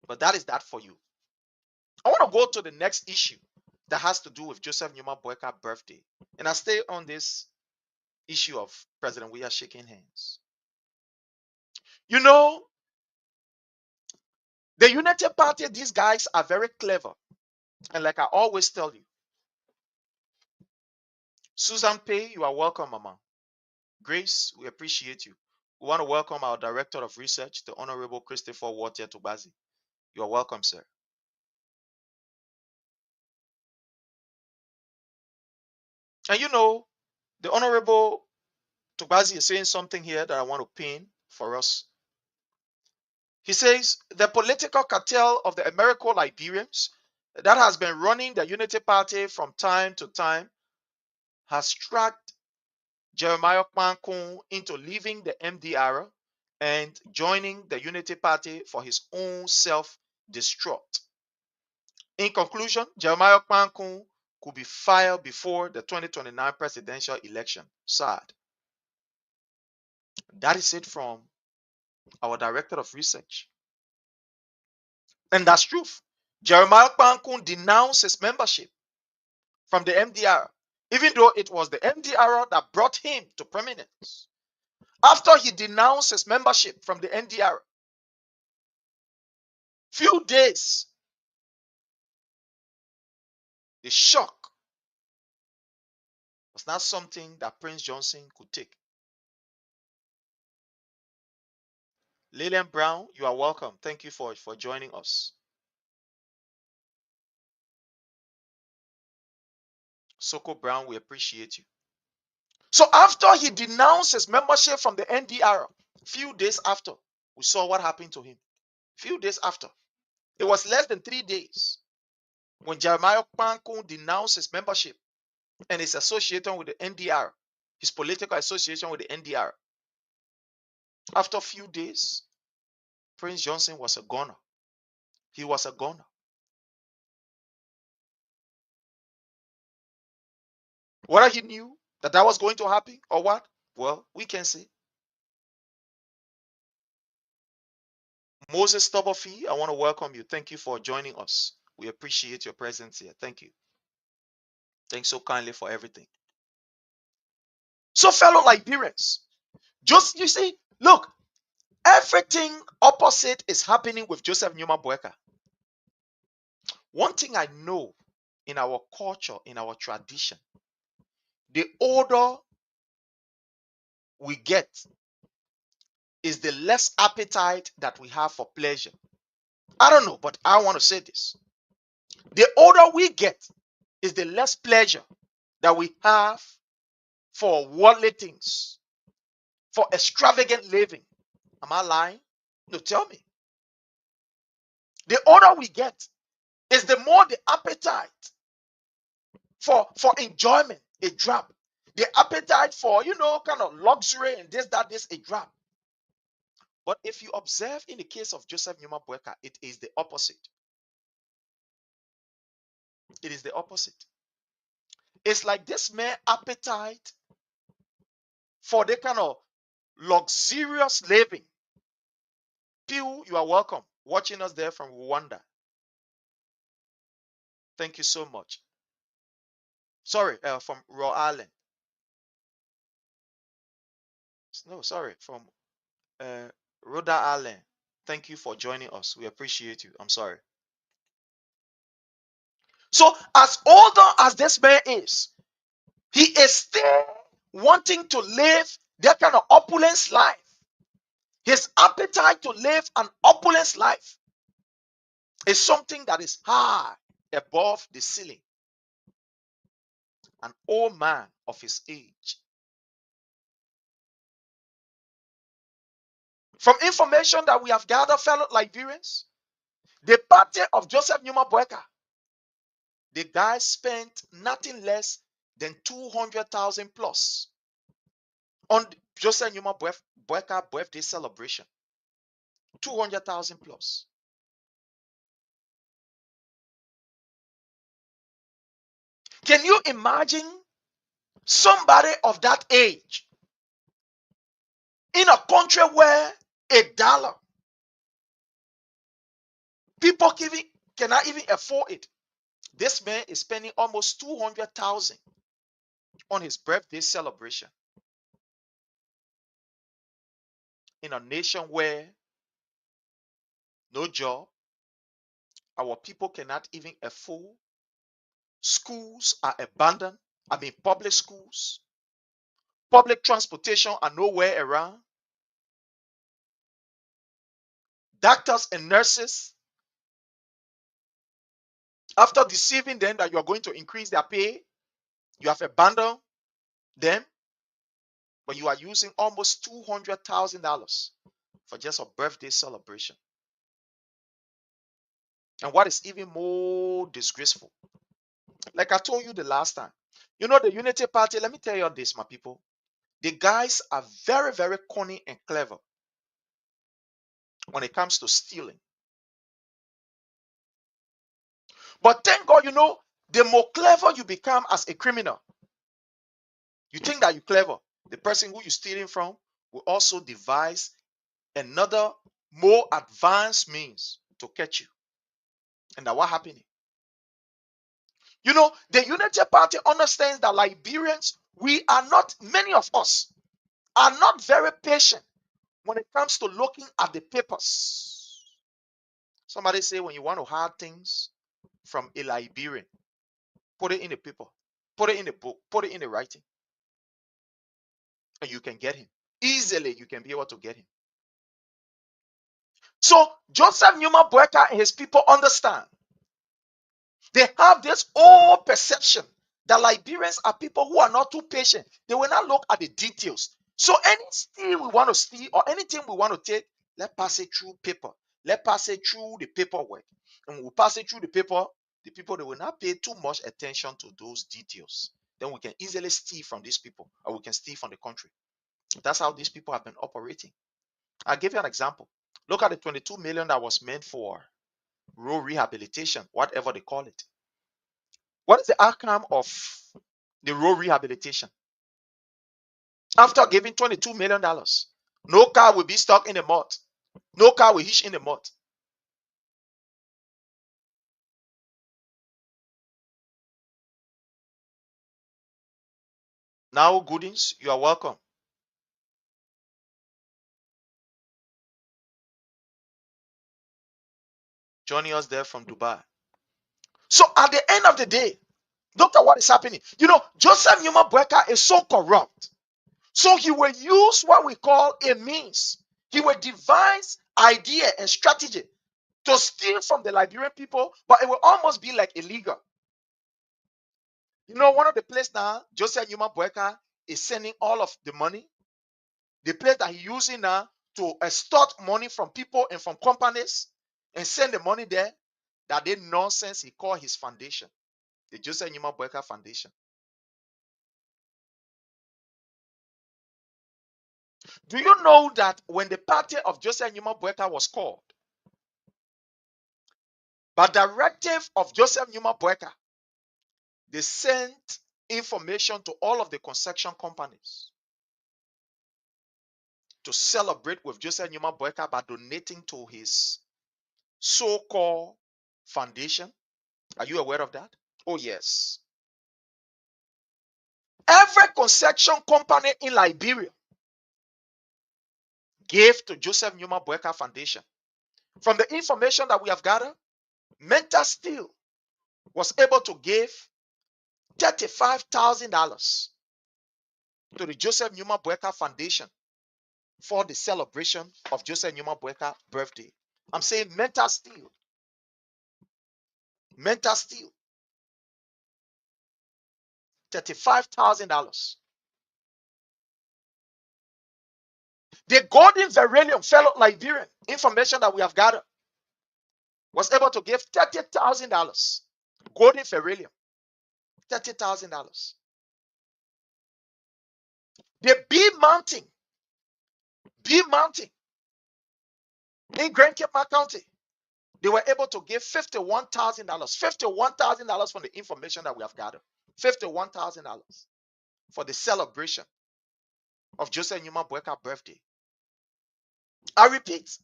But that is that for you. I want to go to the next issue that has to do with Joseph Newman Boyka's birthday. And I stay on this issue of President Weah shaking hands. You know, the United Party, these guys are very clever. And like I always tell you, Susan Pay, you are welcome, Mama. Grace, we appreciate you. We want to welcome our Director of Research, the Honorable Christopher Water Tobazi. You are welcome, sir. And you know, the Honorable Tobazi is saying something here that I want to pin for us. He says, the political cartel of the Americo-Liberians that has been running the Unity Party from time to time has tracked Jeremiah Kpankun into leaving the MDR and joining the Unity Party for his own self-destruct. In conclusion, Jeremiah Kpankun could be fired before the 2029 presidential election. Sad. That is it from our Director of Research. And that's truth. Jeremiah Kpankun denounced his membership from the MDR, even though it was the MDR that brought him to prominence. After he denounced his membership from the MDR, few days, the shock was not something that Prince Johnson could take. Lillian Brown, you are welcome. Thank you for joining us. Soko Brown, we appreciate you. So after he denounced his membership from the NDR, few days after, we saw what happened to him. Few days after. It was less than 3 days when Jeremiah Kpankun denounced his membership and his association with the NDR, his political association with the NDR. After a few days, Prince Johnson was a goner. He was a goner. Whether he knew that was going to happen or what, well, we can see. Moses Tobofi, I want to welcome you. Thank you for joining us. We appreciate your presence here. Thank you. Thanks so kindly for everything. So, fellow Liberians, just you see, look, everything opposite is happening with Joseph Newman Boyka. One thing I know in our culture, in our tradition, the older we get is the less appetite that we have for pleasure. I don't know, but I want to say this. The older we get is the less pleasure that we have for worldly things, for extravagant living. Am I lying? No, tell me. The older we get is the more the appetite for enjoyment a drop. The appetite for, kind of luxury and this a drop. But if you observe in the case of Joseph Newman Boyka, it is the opposite. It is the opposite. It's like this man's appetite for the kind of luxurious living. Pew, you are welcome. Watching us there from Rwanda. Thank you so much. Sorry, from Rhode Island. No, sorry, from Rhode Island. Thank you for joining us. We appreciate you. I'm sorry. So, as older as this man is, he is still wanting to live that kind of opulence life. His appetite to live an opulence life is something that is high above the ceiling. An old man of his age. From information that we have gathered, fellow Liberians, the party of Joseph Newman Boyka, the guy spent nothing less than 200,000 plus on Joseph Newman Boyka birthday celebration. 200,000 plus. Can you imagine somebody of that age in a country where $1 people cannot even afford it? This man is spending almost 200,000 on his birthday celebration in a nation where no job, our people cannot even afford, schools are abandoned. Public schools, public transportation are nowhere around. Doctors and nurses, after deceiving them that you are going to increase their pay, you have abandoned them, but you are using almost $200,000 for just a birthday celebration. And what is even more disgraceful, like I told you the last time, the Unity Party, let me tell you this, my people. The guys are very, very cunning and clever when it comes to stealing. But thank God, the more clever you become as a criminal, you think that you're clever. The person who you're stealing from will also devise another more advanced means to catch you. And that what happened? The Unity Party understands that Liberians, many of us are not very patient when it comes to looking at the papers. Somebody say when you want to hide things from a Liberian, put it in the paper, put it in the book, put it in the writing, and you can get him. Easily, you can be able to get him. So, Joseph Newman Boyka and his people understand. They have this old perception that Liberians are people who are not too patient. They will not look at the details. So, any steal we want to steal or anything we want to take, let's pass it through paper. Let's pass it through the paperwork. And when we pass it through the paper, the people, they will not pay too much attention to those details. Then we can easily steal from these people, or we can steal from the country. That's how these people have been operating. I'll give you an example. Look at the 22 million that was meant for rural rehabilitation, whatever they call it. What is the outcome of the rural rehabilitation? After giving $22 million, no car will be stuck in the mud. No car will hitch in the mud. Now, Goodings, you are welcome. Joining us there from Dubai. So at the end of the day, look at what is happening. You know, Joseph Newman Boyka is so corrupt. So he will use what we call a means. He will devise idea and strategy to steal from the Liberian people, but it will almost be like illegal. You know, one of the places now, Joseph Newman Boyka is sending all of the money. The place that he's using now to extort money from people and from companies and send the money there, that they nonsense he called his foundation, the Joseph Newman Boyka Foundation. Do you know that when the party of Joseph Newman Boyka was called, by directive of Joseph Newman Boyka, they sent information to all of the construction companies to celebrate with Joseph Newman Boyka by donating to his so-called foundation. Are you aware of that? Oh, yes. Every construction company in Liberia gave to Joseph Newman Boyka Foundation. From the information that we have gathered, Mental Steel was able to give $35,000 to the Joseph Newman Boyka Foundation for the celebration of Joseph Newman Boyka birthday. I'm saying Mental Steel. Mental Steel. $35,000. The Golden Verilium fellow Liberian, information that we have gathered, was able to give $30,000. Golden Verilium, $30,000. The B Mountain in Grand Cape County, they were able to give $51,000. $51,000 from the information that we have gathered. $51,000 for the celebration of Joseph Newman Boyka's birthday. I repeat,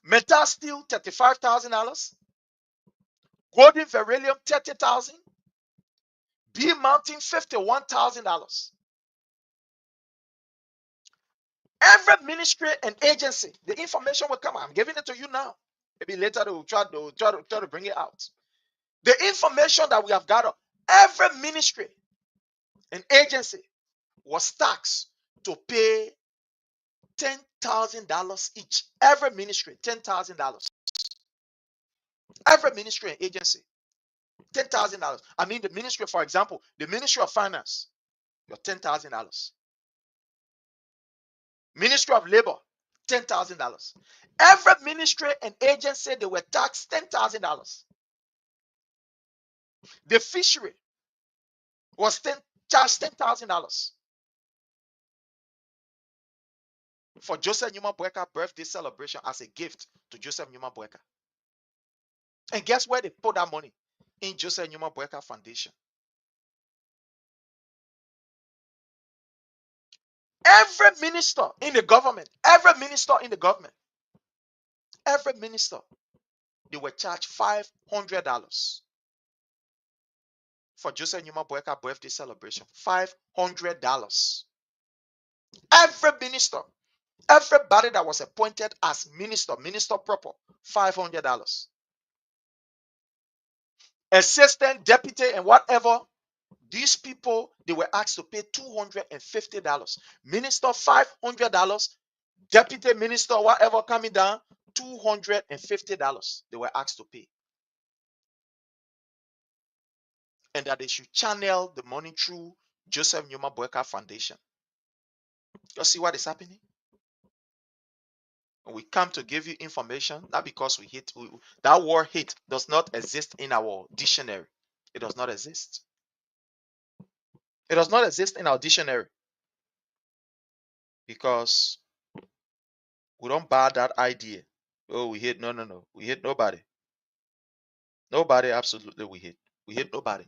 Mental Steel, $35,000. Golden Verilium, $30,000. B Mountain, $51,000. Every ministry and agency, the information will come. I'm giving it to you now. Maybe later they will try to bring it out. The information that we have gathered, every ministry and agency was taxed to pay $10,000 each. Every ministry, $10,000. Every ministry and agency, $10,000. I mean, the ministry, for example, the Ministry of Finance, your $10,000. Ministry of Labor, $10,000. Every ministry and agency, they were taxed $10,000. The fishery was charged $10,000 for Joseph Newman Boyka's birthday celebration as a gift to Joseph Newman Boyka. And guess where they put that money? In Joseph Newman Boyka Foundation. Every minister in the government, they were charged $500 for Joseph Newman Boyka's birthday celebration. $500. Every minister, everybody that was appointed as minister proper, $500. Assistant, deputy, and whatever, these people, they were asked to pay $250. Minister, $500. Deputy minister, whatever, coming down, $250 they were asked to pay. And that they should channel the money through Joseph Newman Boyka Foundation. You see what is happening? We come to give you information, not because we hate. That word hate does not exist in our dictionary. It does not exist. It does not exist in our dictionary. Because we don't buy that idea. Oh, we hate. No. We hate nobody. Nobody, absolutely, we hate. We hate nobody.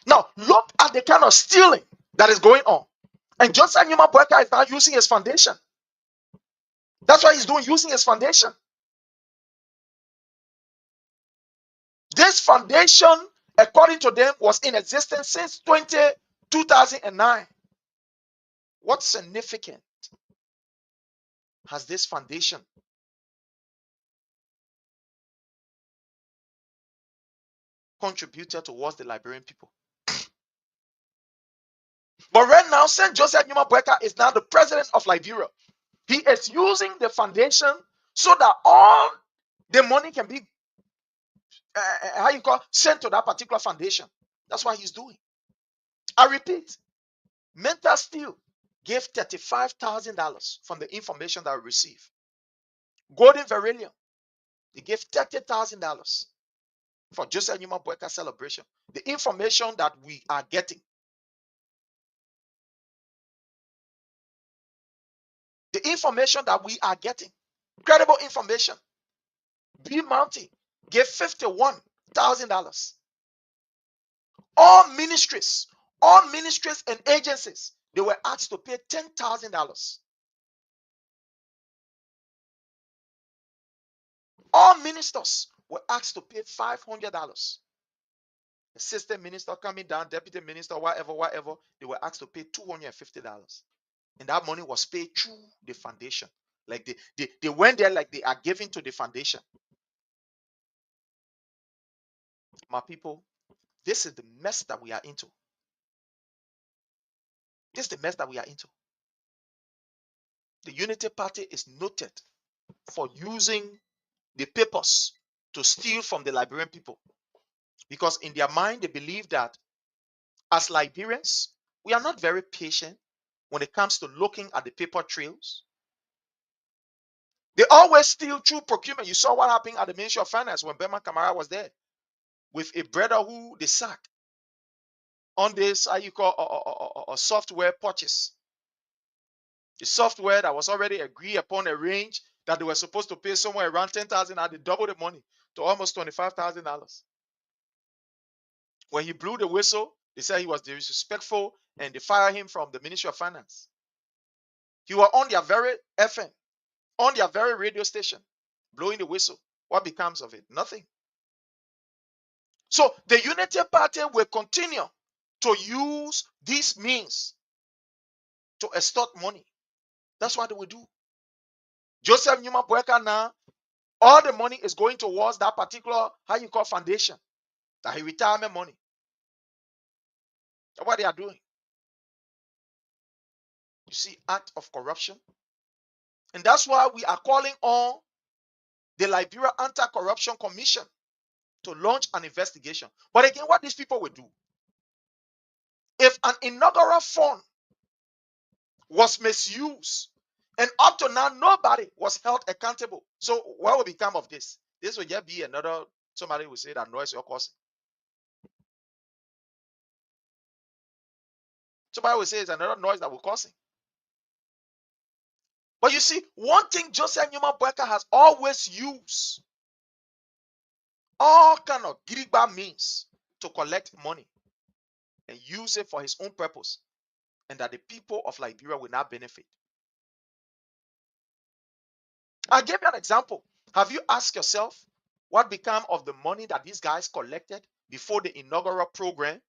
Now, look at the kind of stealing that is going on. And Joseph Newman Boyka is now using his foundation That's what he's doing, using his foundation. This foundation, according to them, was in existence since 2009. What significance has this foundation contributed towards the Liberian people? But right now, St. Joseph Numa Boyka is now the president of Liberia. He is using the foundation so that all the money can be sent to that particular foundation. That's what he's doing. I repeat, Mental Steel gave $35,000 from the information that we received. Golden Verilium, they gave $30,000 for Joseph Numa Boyka celebration. The information that we are getting. The information that we are getting. Credible information. B Mounty gave $51,000. All ministries and agencies, they were asked to pay $10,000. All ministers were asked to pay $500. Assistant minister coming down, deputy minister, whatever, they were asked to pay $250. And that money was paid through the foundation. Like they went there like they are giving to the foundation. My people, this is the mess that we are into. This is the mess that we are into. The Unity Party is noted for using the papers to steal from the Liberian people. Because in their mind, they believe that as Liberians, we are not very patient when it comes to looking at the paper trails. They always steal through procurement. You saw what happened at the Ministry of Finance when Berman Kamara was there with a brother who they sacked on this, a software purchase. The software that was already agreed upon a range that they were supposed to pay somewhere around $10,000, and they doubled the money to almost $25,000. When he blew the whistle, they said he was disrespectful and they fired him from the Ministry of Finance. He was on their very FM, on their very radio station, blowing the whistle. What becomes of it? Nothing. So the Unity Party will continue to use these means to extort money. That's what they will do. Joseph Numa Boyka now, all the money is going towards that particular, foundation, that he retirement money. That's what they are doing. You see, act of corruption. And that's why we are calling on the Liberia Anti-Corruption Commission to launch an investigation. But again, what these people will do, if an inaugural fund was misused, and up to now, nobody was held accountable. So what will become of this? This will just be another, somebody will say that noise you're causing. Somebody will say it's another noise that we're causing. But you see, one thing Joseph Numa Boyka has always used, all kind of Girigba means to collect money and use it for his own purpose, and that the people of Liberia will not benefit. I'll give you an example. Have you asked yourself what became of the money that these guys collected before the inaugural program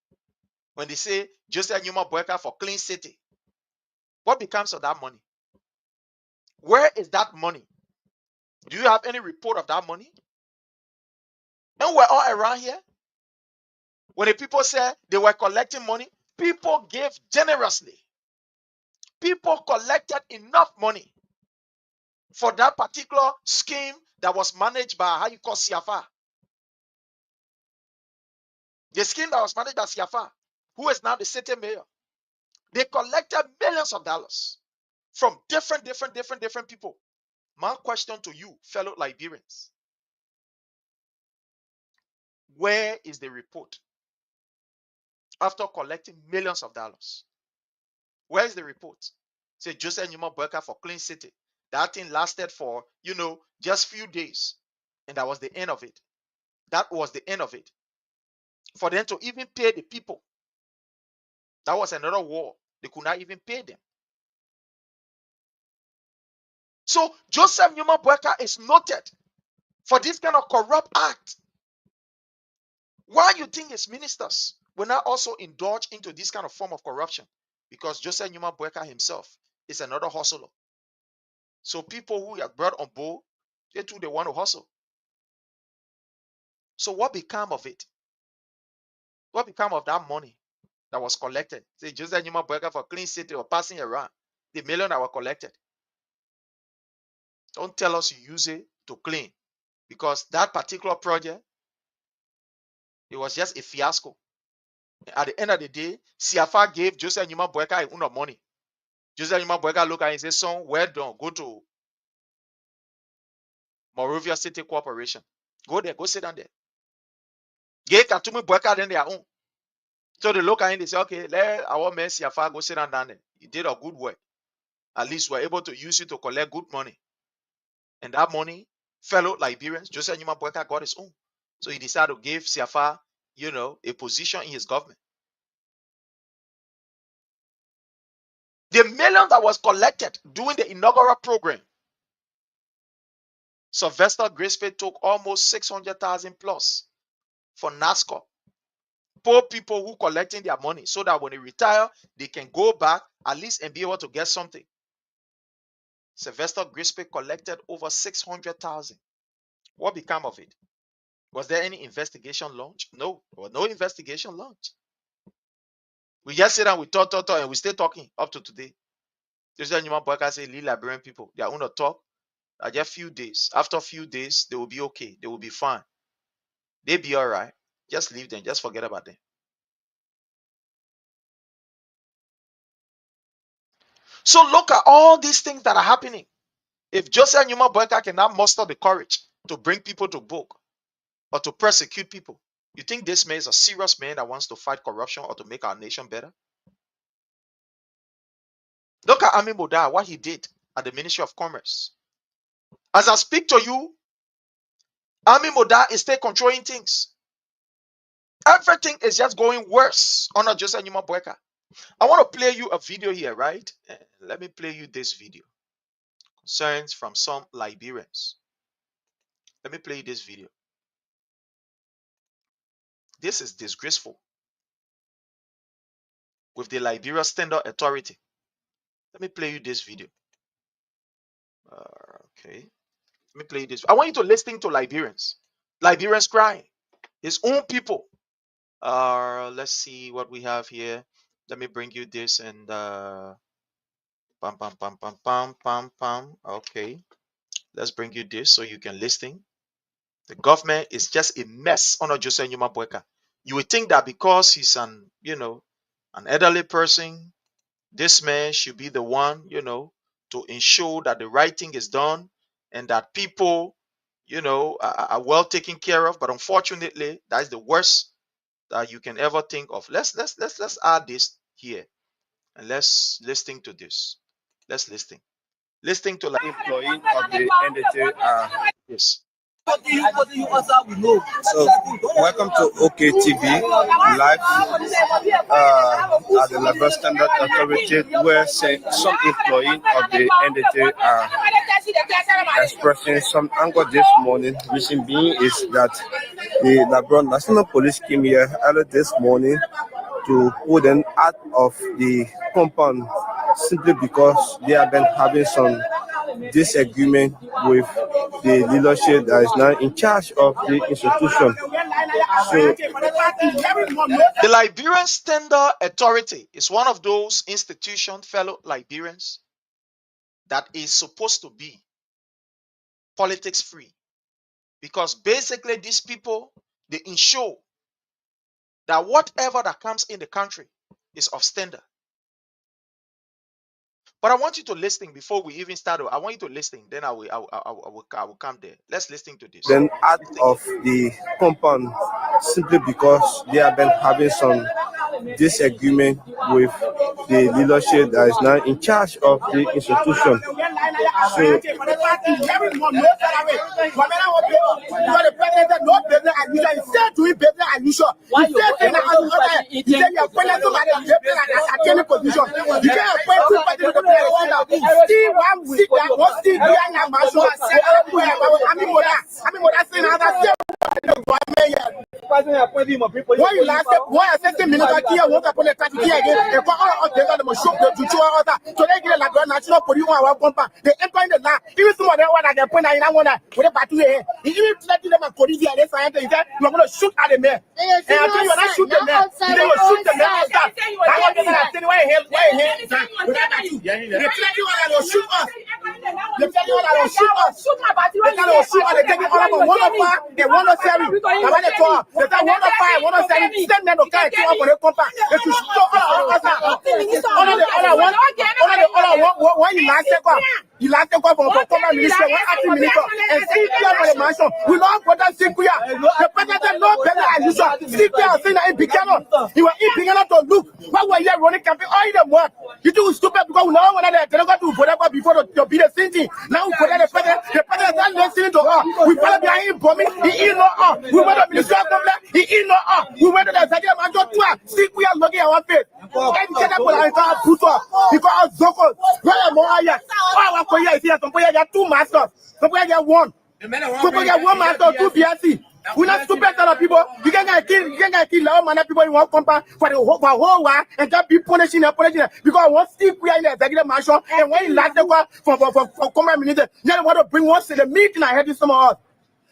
when they say Joseph Numa Boyka for Clean City? What becomes of that money? Where is that money? Do you have any report of that money? And we're all around here. When the people said they were collecting money, people gave generously. People collected enough money for that particular scheme that was managed by Siafa. The scheme that was managed by Siafa, who is now the city mayor. They collected millions of dollars from different people. My question to you, fellow Liberians, where is the report after collecting millions of dollars? Where is the report? Say Joseph Numa Boyka for Clean City. That thing lasted for, just few days. And that was the end of it. That was the end of it. For them to even pay the people, that was another war. They could not even pay them. So Joseph Newman Boyka is noted for this kind of corrupt act. Why you think his ministers will not also indulge into this kind of form of corruption? Because Joseph Newman Boyka himself is another hustler. So people who are brought on board, they too, they want to hustle. So what became of it? What became of that money that was collected? Say Joseph Newman Boyka for Clean City or passing around, the million that were collected. Don't tell us you use it to clean, because that particular project, it was just a fiasco. At the end of the day, CFA gave Joseph Newman Boyka a of money. Joseph Newman Boyka look at it and say, son, well done, go to Monrovia City Corporation. Go there, go sit down there. Gay Katumi Boyka then their own. So they look at it and they say, okay, let our man CFA go sit down there. He did a good work. At least we're able to use it to collect good money. And that money, fellow Liberians, Joseph Newman Boyka got his own. So he decided to give CFA, a position in his government. The million that was collected during the inaugural program, Sylvester Graceford took almost 600,000 plus for NASCO. Poor people who collecting their money so that when they retire, they can go back at least and be able to get something. Sylvester Graceford collected over 600,000. What became of it? Was there any investigation launched? No, there was no investigation launched. We just sit down, we talk, and we stay talking up to today. Joseph Newman Boyka say, lead Liberian people, they are going to talk. Just a few days. After a few days, they will be okay. They will be fine. They'll be all right. Just leave them. Just forget about them. So look at all these things that are happening. If Joseph Newman Boyka cannot muster the courage to bring people to book or to persecute people, you think this man is a serious man that wants to fight corruption or to make our nation better? Look at Ami Moda, what he did at the Ministry of Commerce. As I speak to you, Ami Moda is still controlling things. Everything is just going worse under Joseph Newman Boyka. I want to play you a video here, right? Let me play you this video. Concerns from some Liberians. Let me play you this video. This is disgraceful with the Liberia Standard Authority. Let me play you this video. Okay. Let me play you this. I want you to listen to Liberians. Liberians crying. His own people. Let's see what we have here. Let me bring you this and pam pam pam pam pam pam pam. Okay. Let's bring you this so you can listen. The government is just a mess under Joseph Newman Boyka. You would think that because he's an elderly person, this man should be the one, to ensure that the right thing is done and that people, are well taken care of. But unfortunately, that is the worst that you can ever think of. Let's add this here and let's listen to this. Let's listen. Listening to like employee of the NDT. Yes. So, welcome to OKTV live at the Liberia Standard Authority, where some employee of the NDT are expressing some anger this morning. Reason being is that the Liberia National Police came here early this morning to pull them out of the compound simply because they have been having some disagreement with the leadership that is now in charge of the institution. So, the Liberian Standard Authority is one of those institutions, fellow Liberians, that is supposed to be politics free, because basically these people, they ensure that whatever that comes in the country is of standard. But I want you to listen before we even start. I want you to listen. Then I will come there. Let's listen to this. Then out of the compound simply because they have been having some disagreement with the leadership that is now in charge of the institution. every month, no salary. Because the president said no business as usual. He said doing business as usual. He said things that he said you're appointing somebody to attaining position. You can't appoint two parties to the president. Still one seat that one still behind that mansion. I mean, what I say now, that's when you last why I said minutes here, what upon the traffic here again, and for all of them, the show the two other. So they get like national police on our compound. They enter in the land. Even some of them one at the point I want to with a battery here. Even letting them a police here, they say you are going to shoot at the man. And I tell you, when I shoot the man, they will shoot the man. I want to say, why here? They tell you I will shoot us. They tell you I will shoot us. They tell you shoot us. They take it all about 105, they 107. They say 105, 107. Send them to carry two up on the compound. They should show all of us. When you last take off. You like to go from former minister, one acting minister, and still here for the mansion. We don't put that still here. The president no better as usual. Still here saying that in Buchanan. You were in Buchanan to look. Why were you running campaign? All them work. You do stupid because we know when they go to whatever before to be the same thing. Now we put the president is not listening to us. We follow behind him bombing. He in no us. We went to the minister of complaint. He in no us. We went to the executive mansion twice. Still we are looking at our face. And get up on our entire put up. Because of Zoko. Where am I? Some people get two masters. Some people get one. Some people get one master, two BSc. We're not stupid kind of people. You can't get killed. You can't get killed. All manner people in one compound for the whole while and just be punishing them. Because one still we are in the executive mansion and when you last for common minister, they want to bring one to the meeting. I heard this some of us.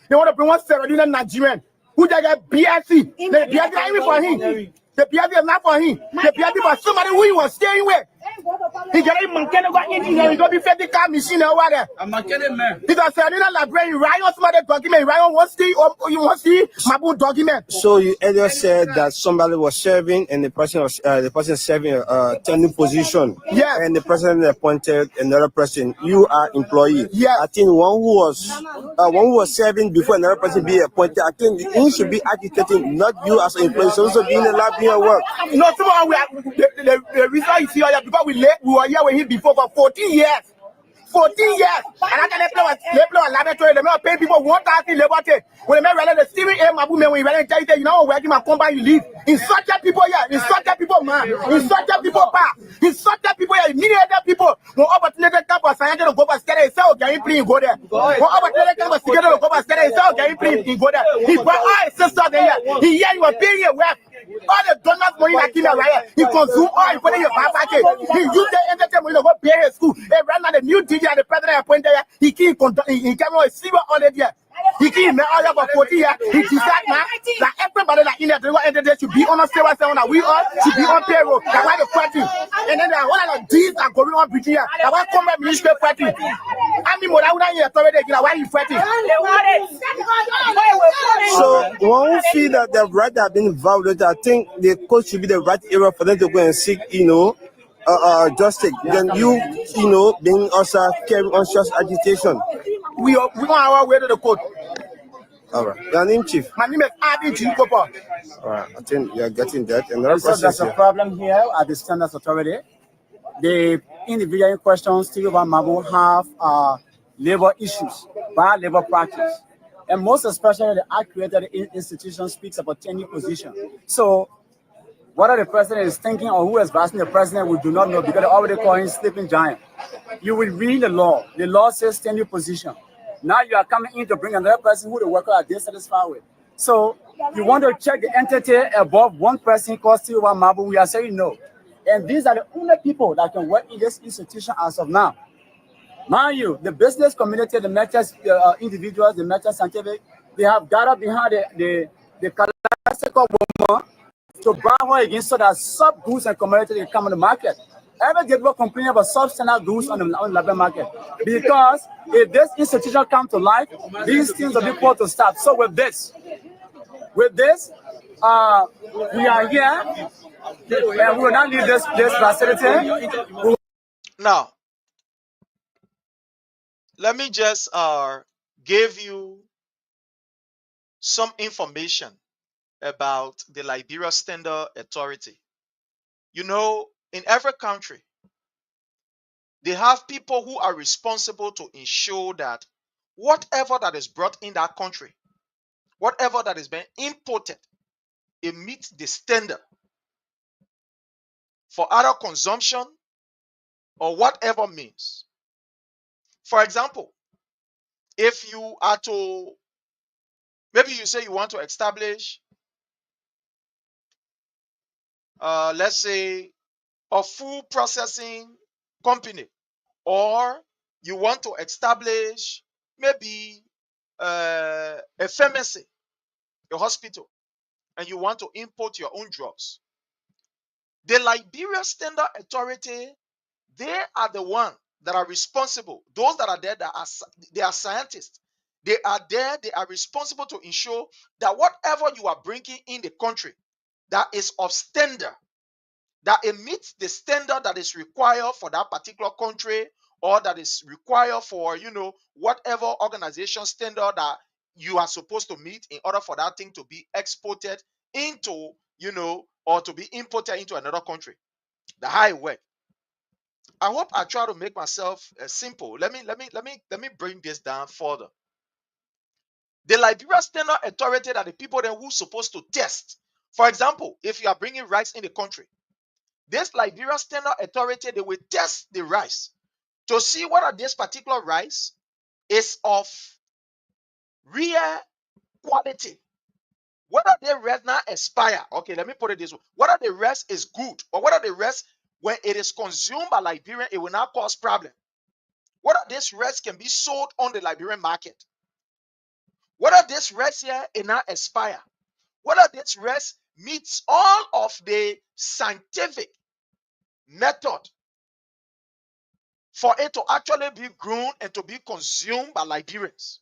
They want to bring one Serradina Nigerian who they get BSc. The BSc is even for him. The BSc is not for him. The BSc for somebody who he was staying with. He got a monkey over engineer. He got be 50 car machine over there. I'm not kidding, man. Because Serradina library, Ryan somebody document. Ryan wants to see or you want to see Mabu document. So you earlier said that somebody was serving and the person serving a tenure position. Yeah. And the president appointed another person. You are employee. Yeah. I think one who was serving before another person be appointed. I think he should be agitating, not you as an employee. So also being allowed to your work. No, tomorrow we are the reason is here because we were here with him before for 14 years. 14 years. And I can play a laboratory. They may pay people 1,000 labor day. When they may the Stephen A. Mabu, when we tell you, you know, working my company, you leave. In such a people here, in such a people, man, in such a people, in such a people here, immediate people, when opportunity come for science to go back, say, okay, you please go there. When opportunity come for security to go back, say, okay, you please go there. He brought all his sisters there. He here, you are paying your work. All the donors money that came right here, he consumed all, he put in your packet. He used the entertainment money to go pay his school. And right now, the new DJ, the president appointed here, he came on a silver on it here. He came all over 40 years. He decided now that everybody that in the entertainment should be on a silver sound, that we all should be on payroll. That's why the party. And then there are one of the deals that going on between here. That's why come back ministry party. I mean, what I would have already again, why you fighting? So one who feel that the right have been violated, I think the court should be the right area for them to go and seek, justice. Then you being also carrying on such agitation. We on our way to the court. All right. Your name, Chief? My name is Adi Jikopa. All right. I think you're getting that. And so there's a problem here at the Standards Authority. The individual in question, Steve Mabu, have labor issues, bad labor practice. And most especially the Act created institution speaks about tenure position. So whether the president is thinking or who is asking the president, we do not know because they already call him sleeping giant. You will read the law. The law says tenure position. Now you are coming in to bring another person who the worker are dissatisfied with. So you want to check the entity above one person called Steve Mabu, we are saying no. And these are the only people that can work in this institution as of now. Mind you, the business community, the merchants, individuals, the merchants scientific, they have gathered behind the classical woman to buy her against so that sub goods and commodities can come on the market. Every day people complaining about substandard goods on the labor market. Because if this institution comes to life, these things will be put to stop. So with this, we are here and we will not leave this facility. Now, let me just give you some information about the Liberia Standard Authority. You know, in every country, They have people who are responsible to ensure that whatever that is brought in that country, whatever that is being imported, it meets the standard for other consumption or whatever means. For example, if you are to, maybe you say you want to establish, let's say, a food processing company, or you want to establish maybe a pharmacy, a hospital, and you want to import your own drugs. The Liberia Standard Authority, they are the one that are responsible. Those that are there, they are scientists. They are there, they are responsible to ensure that whatever you are bringing in the country that is of standard, that it meets the standard that is required for that particular country, or that is required for, whatever organization standard that you are supposed to meet in order for that thing to be exported into, or to be imported into another country. The high work. I hope I try to make myself simple. Let me bring this down further. The Liberia Standard Authority are the people then who supposed to test. For example, if you are bringing rice in the country, this Liberia Standard Authority, they will test the rice to see whether this particular rice is of real quality. Whether the rest now expire. Okay, let me put it this way. Whether the rest is good, or whether the rest, when it is consumed by Liberian, it will not cause problem. Whether this rest can be sold on the Liberian market. Whether this rest here it not expire. Whether this rest meets all of the scientific method for it to actually be grown and to be consumed by Liberians.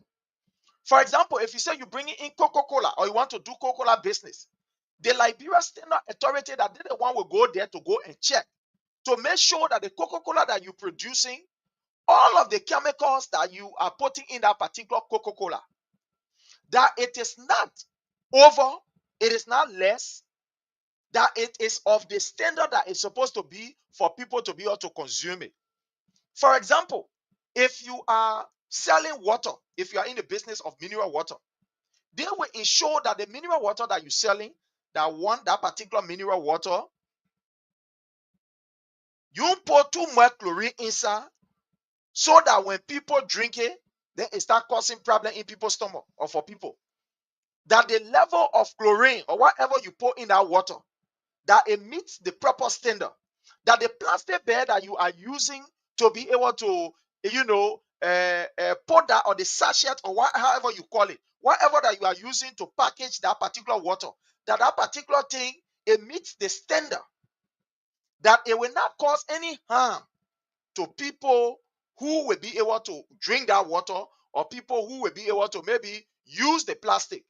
For example, if you say you bring in Coca-Cola, or you want to do Coca-Cola business, the Liberia Standard Authority, that they the one will go there to go and check to make sure that the Coca-Cola that you're producing, all of the chemicals that you are putting in that particular Coca-Cola, that it is not over, it is not less, that it is of the standard that it's supposed to be for people to be able to consume it. For example, if you are selling water, if you are in the business of mineral water, they will ensure that the mineral water that you're selling, that particular mineral water, you put too much chlorine inside, so that when people drink it, then it start causing problem in people's stomach, or for people. That the level of chlorine or whatever you put in that water, that it meets the proper standard. That the plastic bag that you are using to be able to, put that, or the sachet, or however you call it, whatever that you are using to package that particular water, that particular thing, it meets the standard. That it will not cause any harm to people who will be able to drink that water, or people who will be able to maybe use the plastic.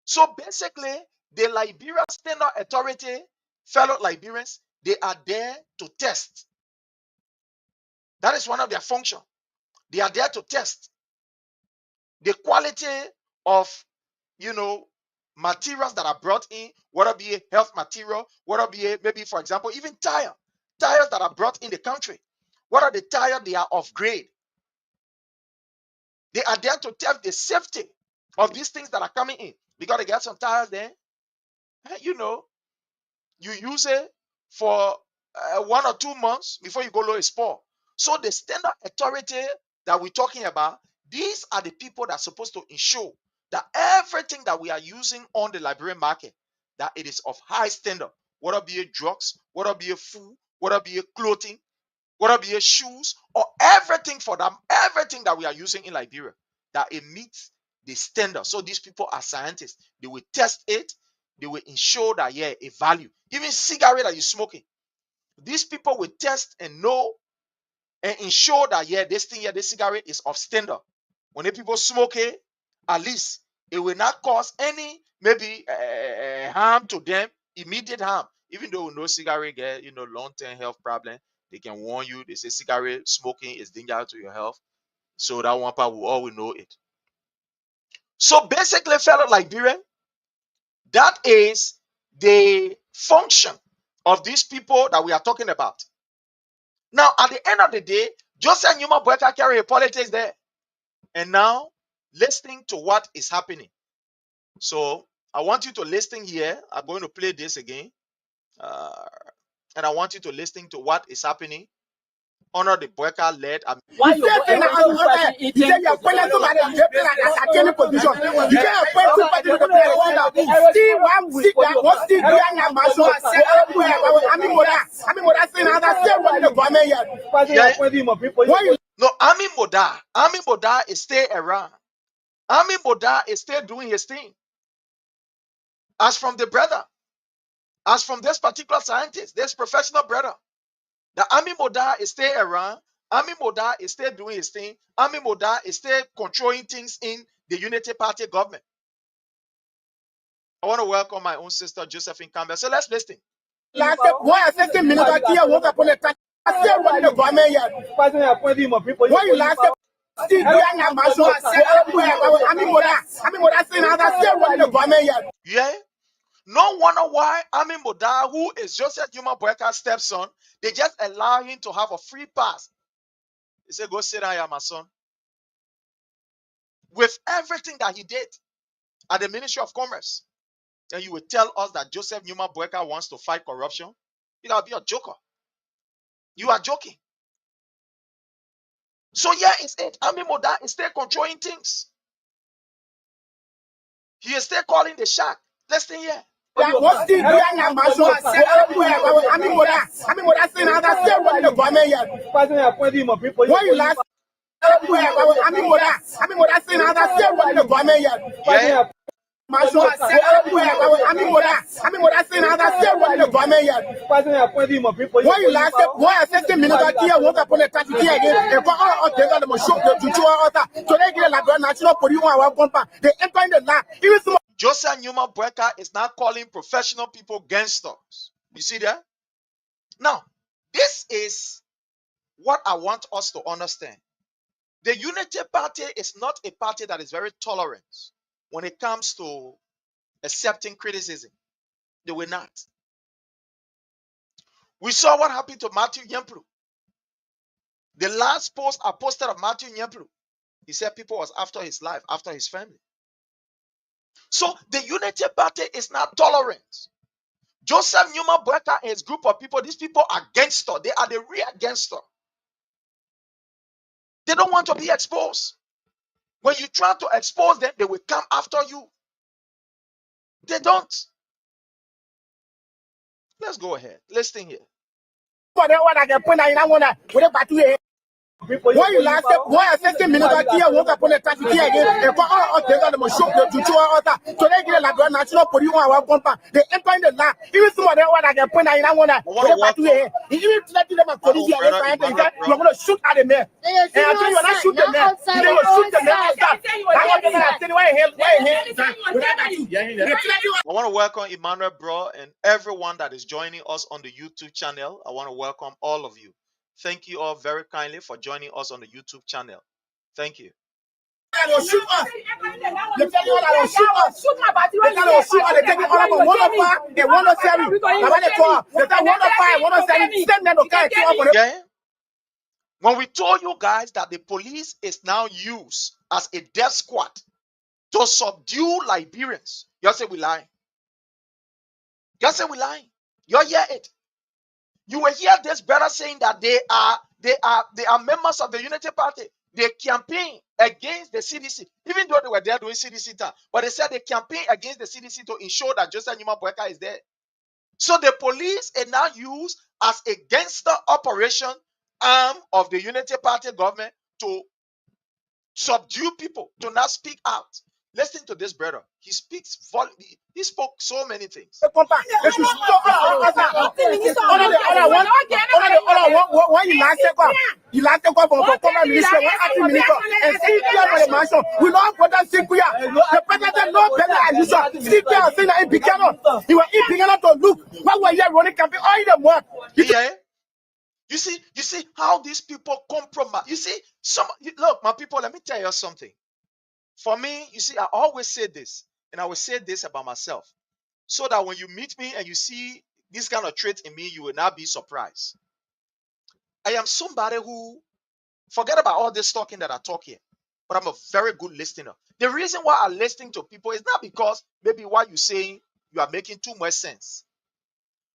So basically, the Liberia Standard Authority, fellow Liberians, they are there to test. That is one of their functions. They are there to test the quality of, materials that are brought in, whether it be a health material, whether it be maybe, for example, even tires that are brought in the country, whether the tires they are of grade. They are there to test the safety of these things that are coming in, because they get some tires there, you use it for 1 or 2 months before you go low a spoil. So the Standard Authority that we're talking about, these are the people that are supposed to ensure that everything that we are using on the Liberian market, that it is of high standard, whether it be drugs, whether it be food, whether it be clothing, whether it be shoes, or everything for them, everything that we are using in Liberia, that it meets the standard. So these people are scientists. They will test it. They will ensure that, a value. Even cigarette that you're smoking, these people will test and know and ensure that, this thing here, this cigarette is of standard. When the people smoke it, at least it will not cause any maybe harm to them, immediate harm. Even though no cigarette get long-term health problem, they can warn you. They say cigarette smoking is dangerous to your health. So that one part will always know it. So basically, fellow Liberian, that is the function of these people that we are talking about. Now, at the end of the day, Joseph Newman Boyka carry a politics there. And now, listening to what is happening. So, I want you to listen here. I'm going to play this again. And I want you to listen to what is happening. Honor the Boyka led. Why you say you are playing somebody in the position. You can't play somebody in the player. See what see Diana Maso. I mean, what I say now, that's still what the government here. No, Ami Moda is stay around. Ami Moda is still doing his thing. As from the brother, as from this particular scientist, this professional brother, the Ami Moda is still around. Ami Moda is still doing his thing. Ami Moda is still controlling things in the Unity Party government. I want to welcome my own sister, Josephine Campbell. So let's listen. Why I say minute here, what upon a time? I still run the government here. Why you last? See Diana Maso. I mean, what I say now, that's still run the government here. Yeah. No wonder why Ami Moda, who is Joseph Newman Boyka's stepson, they just allow him to have a free pass. He said, go sit down here, my son. With everything that he did at the Ministry of Commerce, then you will tell us that Joseph Newman Boyka wants to fight corruption? You'll be a joker. You are joking. So here is it. Ami Moda is still controlling things. He is still calling the shot. Listen here. What's the Diana Maso? I mean, what I say now, that's still run the government here. Why you last? I mean, what I say now, that's still run the government here. Yeah. Maso, I mean, what I say now, that's still run the government here. Why you last? Why I say minute here, what upon a time here again? And for all they got them show the two other. So they get a national police one compound. They enter in the land. Even some. Joseph Newman Boyka is now calling professional people gangsters. You see that? Now, this is what I want us to understand. The Unity Party is not a party that is very tolerant when it comes to accepting criticism. They will not. We saw what happened to Matthew Nyemplu. The last post I posted of Matthew Nyemplu, he said people was after his life, after his family. So the Unity Party is not tolerant. Joseph Newman Boyka and his group of people, these people are gangster. They are the real gangster. They don't want to be exposed. When you try to expose them, they will come after you. They don't. Let's go ahead. Listen here. Why you last? Why I say minute here, what upon a time here again? And for all they got them show the two other. So they get a national police one compound. They enter in the land. Even some of them what I can point out, I want to. Even let them a police here, you're going to shoot at the man. And I tell you, when I shoot the man, you're going to shoot the man. I want to welcome Emmanuel Bro and everyone that is joining us on the YouTube channel. I want to welcome all of you. Thank you all very kindly for joining us on the YouTube channel. Thank you. They will shoot us. They tell you that they will shoot us. They tell you shoot us. They take it all about 105. They 107. They tell 105, 107. Send them to carry up. Yeah. When we told you guys that the police is now used as a death squad to subdue Liberians, you say we lying. You say we lying. You hear it. You will hear this brother saying that they are members of the Unity Party. They campaign against the CDC, even though they were there doing CDC time. But they said they campaign against the CDC to ensure that Joseph Newman Boyka is there. So the police are now used as a gangster operation arm of the Unity Party government to subdue people, to not speak out. Listen to this brother. He speaks he spoke so many things. When you last take off for common minister, and see for the mansion. We don't put that Sikuya. The president no better as usual. Sikuya saying that in Picano. He was in Picano to look what were you running campaign all the more. Yeah. You see how these people compromise. You see, look, my people, let me tell you something. For me, you see, I always say this, and I will say this about myself, so that when you meet me and you see this kind of trait in me, you will not be surprised. I am somebody who, forget about all this talking that I talk here, but I'm a very good listener. The reason why I listen to people is not because maybe what you're saying, you are making too much sense.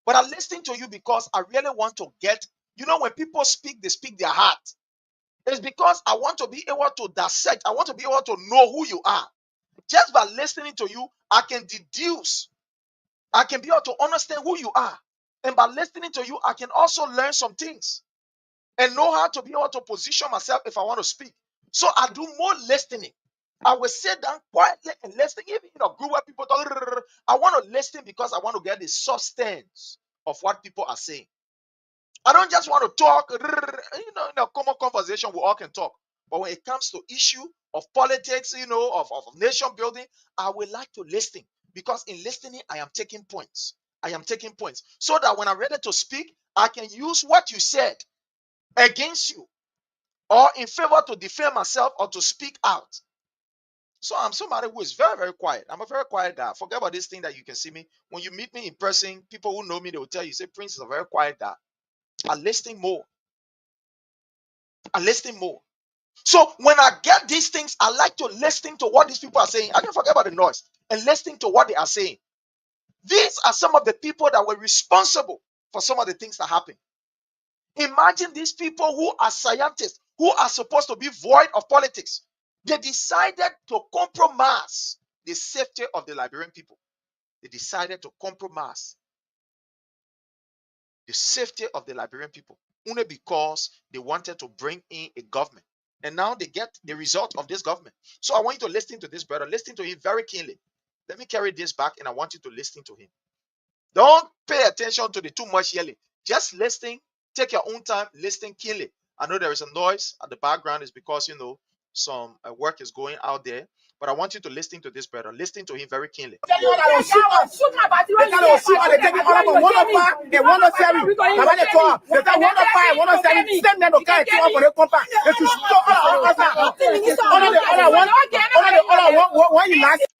But I'm listening to you because I really want to get, when people speak, they speak their heart. It's because I want to be able to dissect. I want to be able to know who you are. Just by listening to you, I can deduce. I can be able to understand who you are. And by listening to you, I can also learn some things and know how to be able to position myself if I want to speak. So I do more listening. I will sit down quietly and listen. Even group where people talk, I want to listen because I want to get the substance of what people are saying. I don't just want to talk, in a common conversation, we all can talk. But when it comes to issue of politics, of nation building, I would like to listen because in listening, I am taking points. I am taking points so that when I'm ready to speak, I can use what you said against you or in favor to defend myself or to speak out. So I'm somebody who is very, very quiet. I'm a very quiet guy. Forget about this thing that you can see me. When you meet me in person, people who know me, they will tell you, say, Prince is a very quiet guy. I listen more. I listen more. So when I get these things, I like to listen to what these people are saying. I don't forget about the noise and listening to what they are saying. These are some of the people that were responsible for some of the things that happen. Imagine these people who are scientists, who are supposed to be void of politics. They decided to compromise the safety of the Liberian people. They decided to compromise the safety of the Liberian people only because they wanted to bring in a government. And now they get the result of this government. So I want you to listen to this brother. Listen to him very keenly. Let me carry this back and I want you to listen to him. Don't pay attention to the too much yelling. Just listen. Take your own time. Listen keenly. I know there is a noise at the background. It's because, some work is going out there. But I want you to listen to this brother. Listen to him very keenly.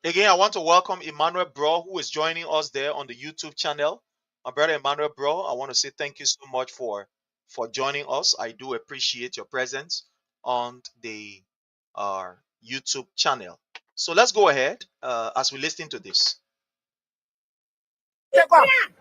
Again, I want to welcome Emmanuel Bro, who is joining us there on the YouTube channel. My brother Emmanuel Bro, I want to say thank you so much for joining us. I do appreciate your presence on the YouTube channel. So let's go ahead as we listen to this.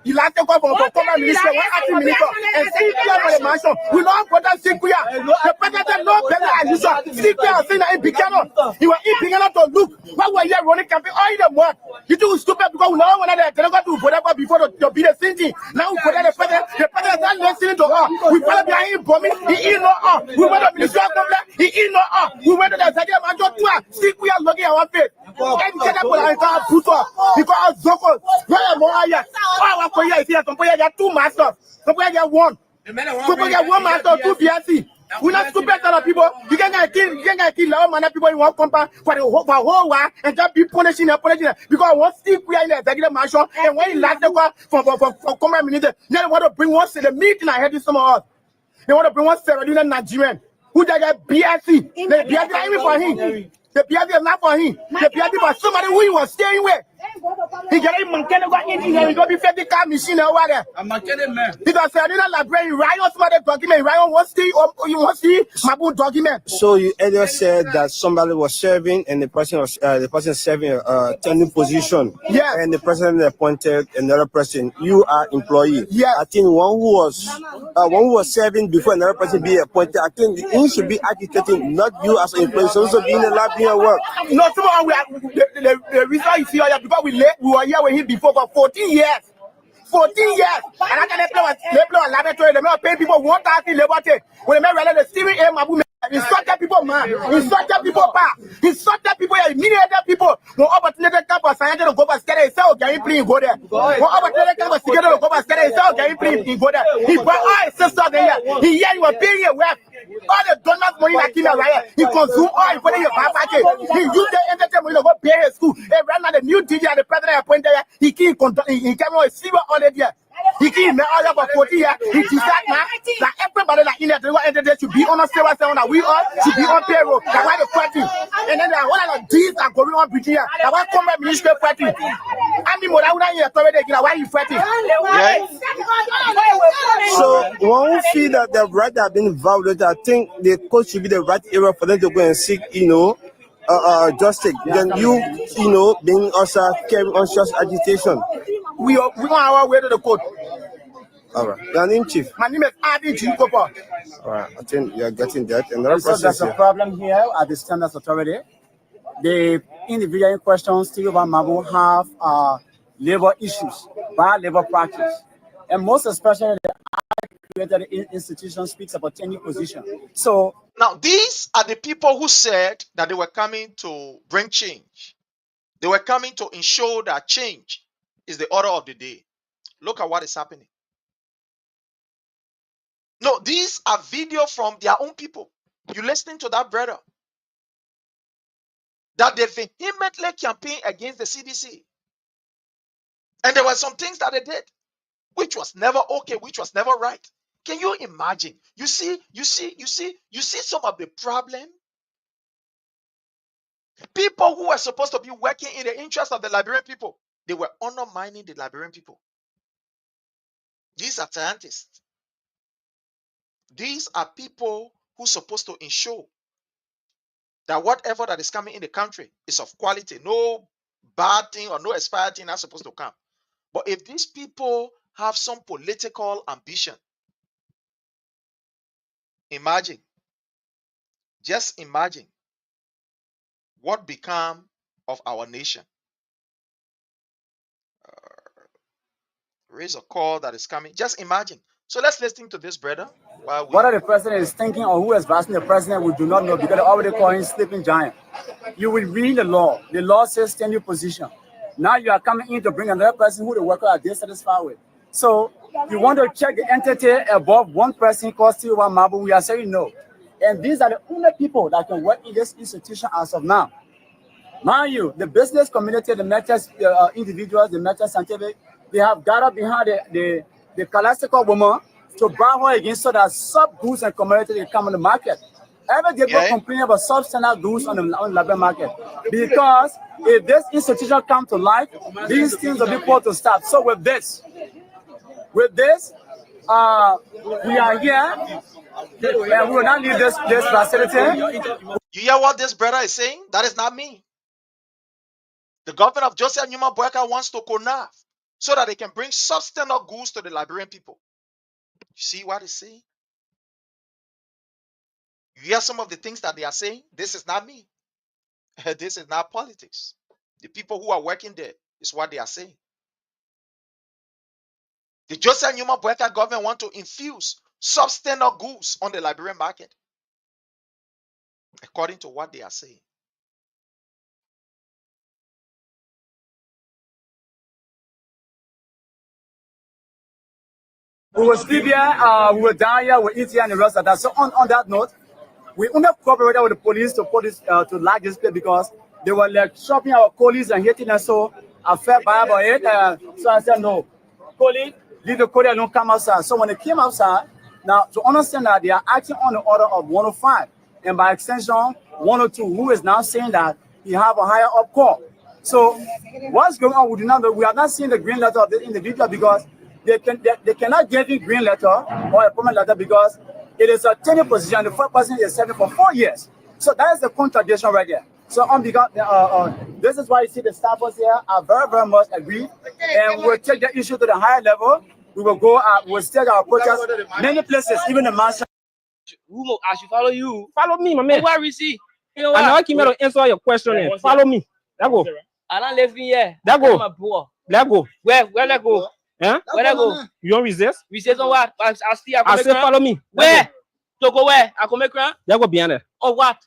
Il a fait quoi pour combat ministre, and CPR for the mansion. We don't put that CPR. The president no better addition. CPR saying that in Bicano. He was in Bicano to look. What were you running campaign all the month? You do stupid because we know when they go to whatever before to be the same. Now we put the president not listening to us. We follow behind him bombing. He in no up. We went to minister complex. He in no up. We went to the Zadia Manjo too. CPR looking at our face. And get up on our put up because Zoko. Where am I? Oh, for you, some people get two masters, some people get one. Some people get one master, two PSC. We're not stupid people. You can't get kill all manner people in one company for the whole while and just be punishing because one still we are in the executive mansion and when he last for common minister, they want to bring one to the meeting I heard this some of us. They want to bring one Sierra Nigerian who they get BSC. The BSC is even for him. The BSC is not for him. The BSC for somebody who he was staying with. He got him mankin go in here. He go be 50 car machine over there. I'm mankin man. Because I didn't library Ryan somebody document. Ryan wants to you want to see my book document. So you earlier said that somebody was serving and the person serving a turning position. Yeah. And the president appointed another person. You are employee. Yeah. I think one who was serving before another person be appointed. I think he should be agitating, not you as an employee. So also being a Liberian work. No, the reason you see all that because we were here with him before for 14 years. 14 years. And I can play a laboratory. They may pay people 1,000 labor take. When they may the Stephen A. Mabu, instructed people, man. Instructed people, pa. Instructed people, immediate people. No opportunity come for scientists to go back together. He said, okay, please go there. No opportunity come for security to go back together. He said, okay, please go there. He brought all his sisters there. He was paying a work. All the donors money like him right here. He consume all, he put in your back pocket. He used the entertainment to go pay his school. And right now the new DJ and the president appointed there, he came on a silver all the year. He came all over 40 years. He decided now that everybody like in the entertainment should be on a silver sound that we all should be on payroll. That's why they question. And then one of these are going we want to here. Now why come back ministry fighting? I mean, what I want to hear, why you fighting? Yeah. So when we feel that the right have been violated, I think the court should be the right area for them to go and seek, justice. Then being also carrying on such agitation. We on our way to the court. All right. Your name, Chief? My name is Adi Chikopa. All right. I think you are getting that. Another So there's a problem here at the Standards Authority. The individual in question, Steve Mabu, have labor issues, bad labor practice. And most especially the created institution speaks about any position. So Now, these are the people who said that they were coming to bring change. They were coming to ensure that change is the order of the day. Look at what is happening. No, these are video from their own people. You listening to that, brother? That they vehemently campaign against the CDC. And there were some things that they did, which was never okay, which was never right. Can you imagine? You see some of the problem. People who were supposed to be working in the interest of the Liberian people, they were undermining the Liberian people. These are scientists. These are people who are supposed to ensure that whatever that is coming in the country is of quality. No bad thing or no expired thing that's supposed to come. But if these people have some political ambition, just imagine what become of our nation. Raise a call that is coming. Just imagine. So let's listen to this, brother. whether the president is thinking or who is asking the president, we do not know because they already call him sleeping giant. You will read the law. The law says stand your position. Now you are coming in to bring another person who the worker are dissatisfied with. So you want to check the entity above one person called Steve Mabu, we are saying no. And these are the only people that can work in this institution as of now. Mind you, the business community, the merchants, individuals, the merchants scientific, they have gathered behind the Kalashnikov woman to buy her against so that sub-goods and commodities can come on the market. Every day people complain about substandard goods on the labor market. Because if this institution come to light, these things will be put to stop. So with this, we are here and we will not leave this facility. You hear what this brother is saying? That is not me. The government of Josiah Newman Boyka wants to connive so that they can bring substandard goods to the Liberian people. You see what he's saying? You hear some of the things that they are saying? This is not me. This is not politics. The people who are working there is what they are saying. The Josiah Newman Boyka government want to infuse substandard goods on the Liberian market, according to what they are saying. We will sleep here, we will die here, we'll eat here, and the rest of that. So on that note, we only cooperated with the police to put this to lock this place because they were like shopping our colleagues and hitting us. So I felt bad about it. So I said, no, colleague, leave the colleague alone, come outside. So when they came outside, now to understand that they are acting on the order of 105 and by extension 102, who is now saying that he have a higher up call. So what's going on? We do not know. We have not seen the green letter of this individual because they cannot give you green letter or a permanent letter because it is a tenure position. The first person is serving for 4 years. So that is the contradiction right there. So on because this is why you see the staffers here are very, very much agreed. And we'll take the issue to the higher level. We will go we'll stage our protest many places, even the mansion. I should follow you. Follow me, my man. Where is he? I never came here to answer your question. Follow me. Let go. I don't live here. Let go. Let go. Where let go? Huh? Where let go? You don't resist? Resist on what? I say follow me. Where? To go where? I come make Let go behind there. Oh what?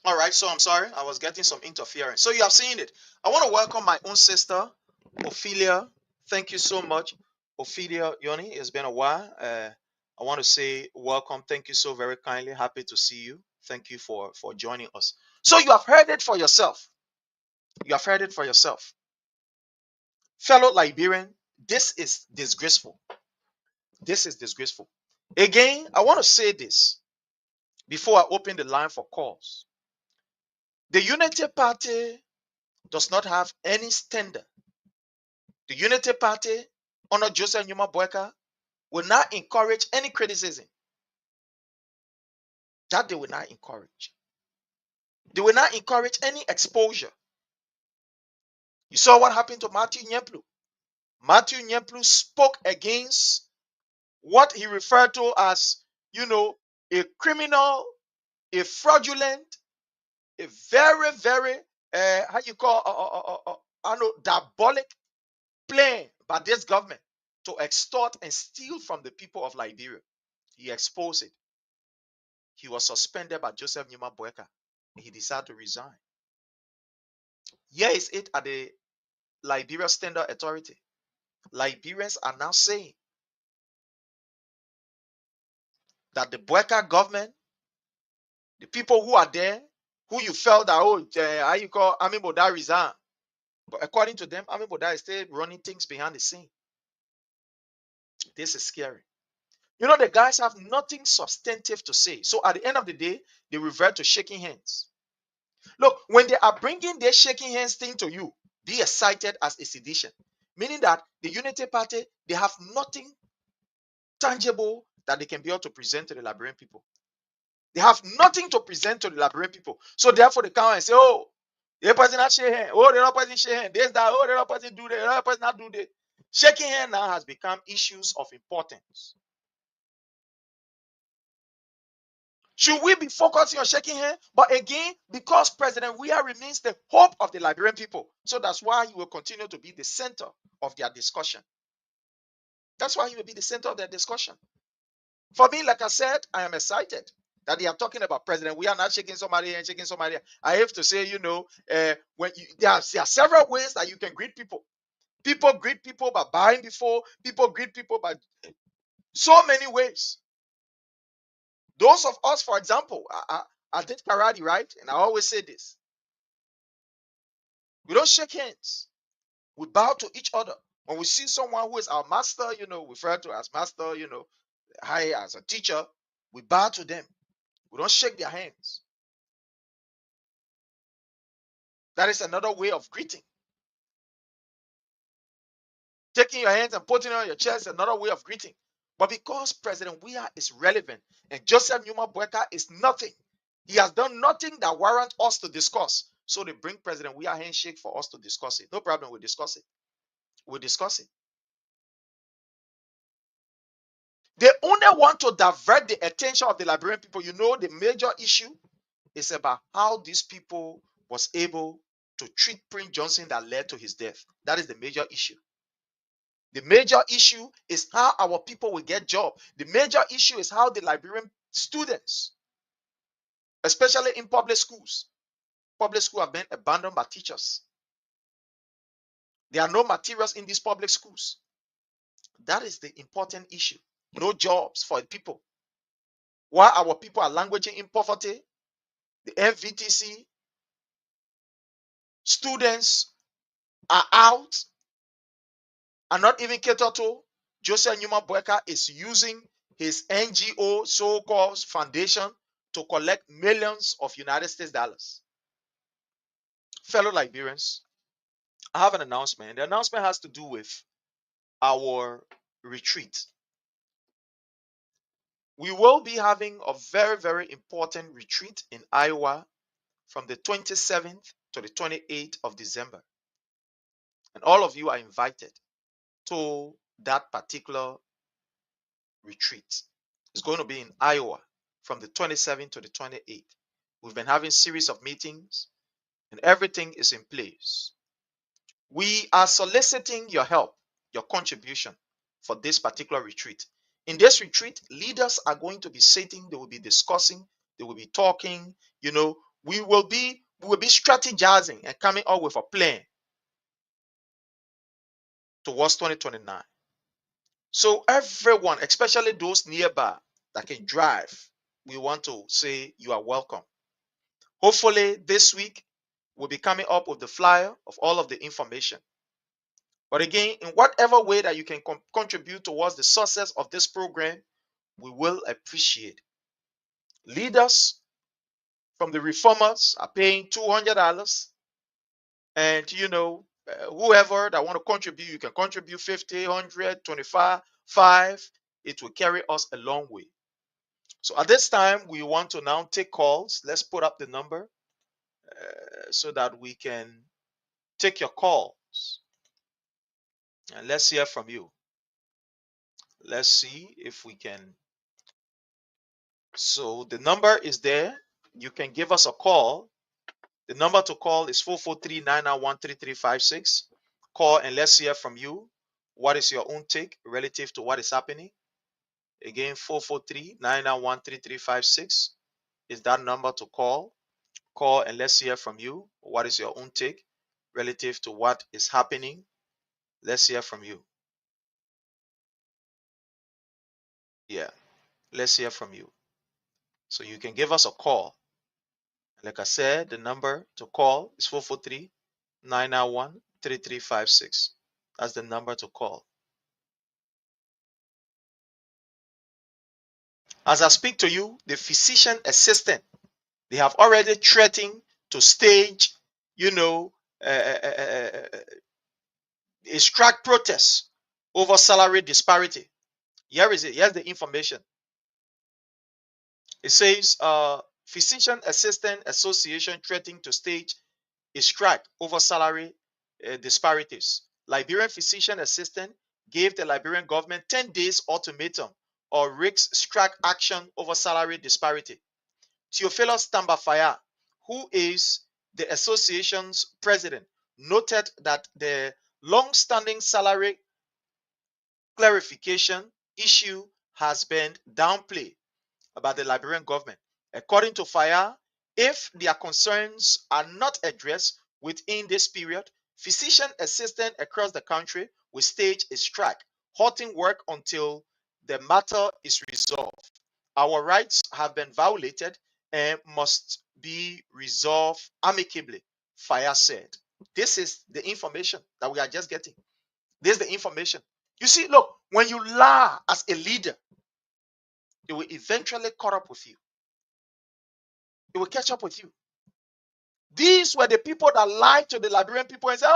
All right, so I'm sorry, I was getting some interference. So you have seen it. I want to welcome my own sister, Ophelia. Thank you so much, Ophelia Yoni. It's been a while. I want to say welcome. Thank you so very kindly. Happy to see you. Thank you for joining us. So you have heard it for yourself. You have heard it for yourself. Fellow Liberian, this is disgraceful. This is disgraceful. Again, I want to say this before I open the line for calls. The Unity Party does not have any standard. The Unity Party, under Joseph Numa Boyka, will not encourage any criticism. That they will not encourage. They will not encourage any exposure. You saw what happened to Matthew Nyemplu. Matthew Nyemplu spoke against what he referred to as, a criminal, a fraudulent, a very, very, diabolic plan by this government to extort and steal from the people of Liberia. He exposed it. He was suspended by Joseph Numa Boyka. He decided to resign. Here is it at the Liberia Standard Authority. Liberians are now saying that the Boyka government, the people who are there, who you felt that, Amin Boda resign. But according to them, Amin Boda is still running things behind the scene. This is scary. The guys have nothing substantive to say. So at the end of the day, they revert to shaking hands. Look, when they are bringing their shaking hands thing to you, be excited as a sedition. Meaning that the Unity Party, they have nothing tangible that they can be able to present to the Liberian people. They have nothing to present to the Liberian people. So therefore they come and say, oh, the person not shake hand. Oh, the other person shake hand. This, that. Oh, the other person do that. The other person not do that. Shaking hand now has become issues of importance. Should we be focusing on shaking hands? But again, because President Weah remains the hope of the Liberian people, so that's why he will continue to be the center of their discussion. That's why he will be the center of their discussion. For me, like I said, I am excited that they are talking about President Weah not shaking somebody and shaking somebody. I have to say, there are several ways that you can greet people. People greet people by buying before. People greet people by so many ways. Those of us, for example, I did karate, right? And I always say this. We don't shake hands. We bow to each other. When we see someone who is our master, refer to as master, high as a teacher, we bow to them. We don't shake their hands. That is another way of greeting. Taking your hands and putting it on your chest is another way of greeting. But because President Weah is relevant and Joseph Numa Boyka is nothing, he has done nothing that warrants us to discuss. So they bring President Weah handshake for us to discuss it. No problem, we'll discuss it. We'll discuss it. They only want to divert the attention of the Liberian people. The major issue is about how these people was able to treat Prince Johnson that led to his death. That is the major issue. The major issue is how our people will get jobs. The major issue is how the Liberian students, especially in public schools have been abandoned by teachers. There are no materials in these public schools. That is the important issue. No jobs for the people. While our people are languishing in poverty, the MVTC students are out and not even catered to. Joseph Numa Boyka is using his NGO, so-called foundation, to collect millions of United States dollars. Fellow Liberians, I have an announcement. The announcement has to do with our retreat. We will be having a very, very important retreat in Iowa from the 27th to the 28th of December. And all of you are invited to that particular retreat. It's going to be in Iowa from the 27th to the 28th. We've been having a series of meetings and everything is in place. We are soliciting your help, your contribution for this particular retreat. In this retreat, leaders are going to be sitting, they will be discussing, they will be talking, We will be strategizing and coming up with a plan towards 2029. So everyone, especially those nearby that can drive, we want to say you are welcome. Hopefully this week we'll be coming up with the flyer of all of the information. But again, in whatever way that you can contribute towards the success of this program, we will appreciate. Leaders from the reformers are paying $200, and whoever that want to contribute, you can contribute 50, 100, 25, 5. It will carry us a long way. So at this time, we want to now take calls. Let's put up the number so that we can take your calls. And let's hear from you. Let's see if we can. So the number is there. You can give us a call. The number to call is 443-991-3356. Call and let's hear from you. What is your own take relative to what is happening? Again, 443-991-3356 is that number to call. Call and let's hear from you. What is your own take relative to what is happening? Let's hear from you. Yeah, let's hear from you. So you can give us a call. Like I said, the number to call is 443-991-3356. That's the number to call. As I speak to you, the physician assistant, they have already threatened to stage, a strike protest over salary disparity. Here is it. Here's the information. It says, Physician Assistant Association threatening to stage a strike over salary disparities. Liberian physician assistant gave the Liberian government 10 days ultimatum or risks strike action over salary disparity. Theophilus Tambafaya, who is the association's president, noted that the long-standing salary clarification issue has been downplayed by the Liberian government. According to Faya, if their concerns are not addressed within this period, physician assistants across the country will stage a strike, halting work until the matter is resolved. Our rights have been violated and must be resolved amicably, Faya said. This is the information that we are just getting. This is the information. You see, look, when you lie as a leader, it will eventually caught up with you. It will catch up with you. These were the people that lied to the Liberian people and said,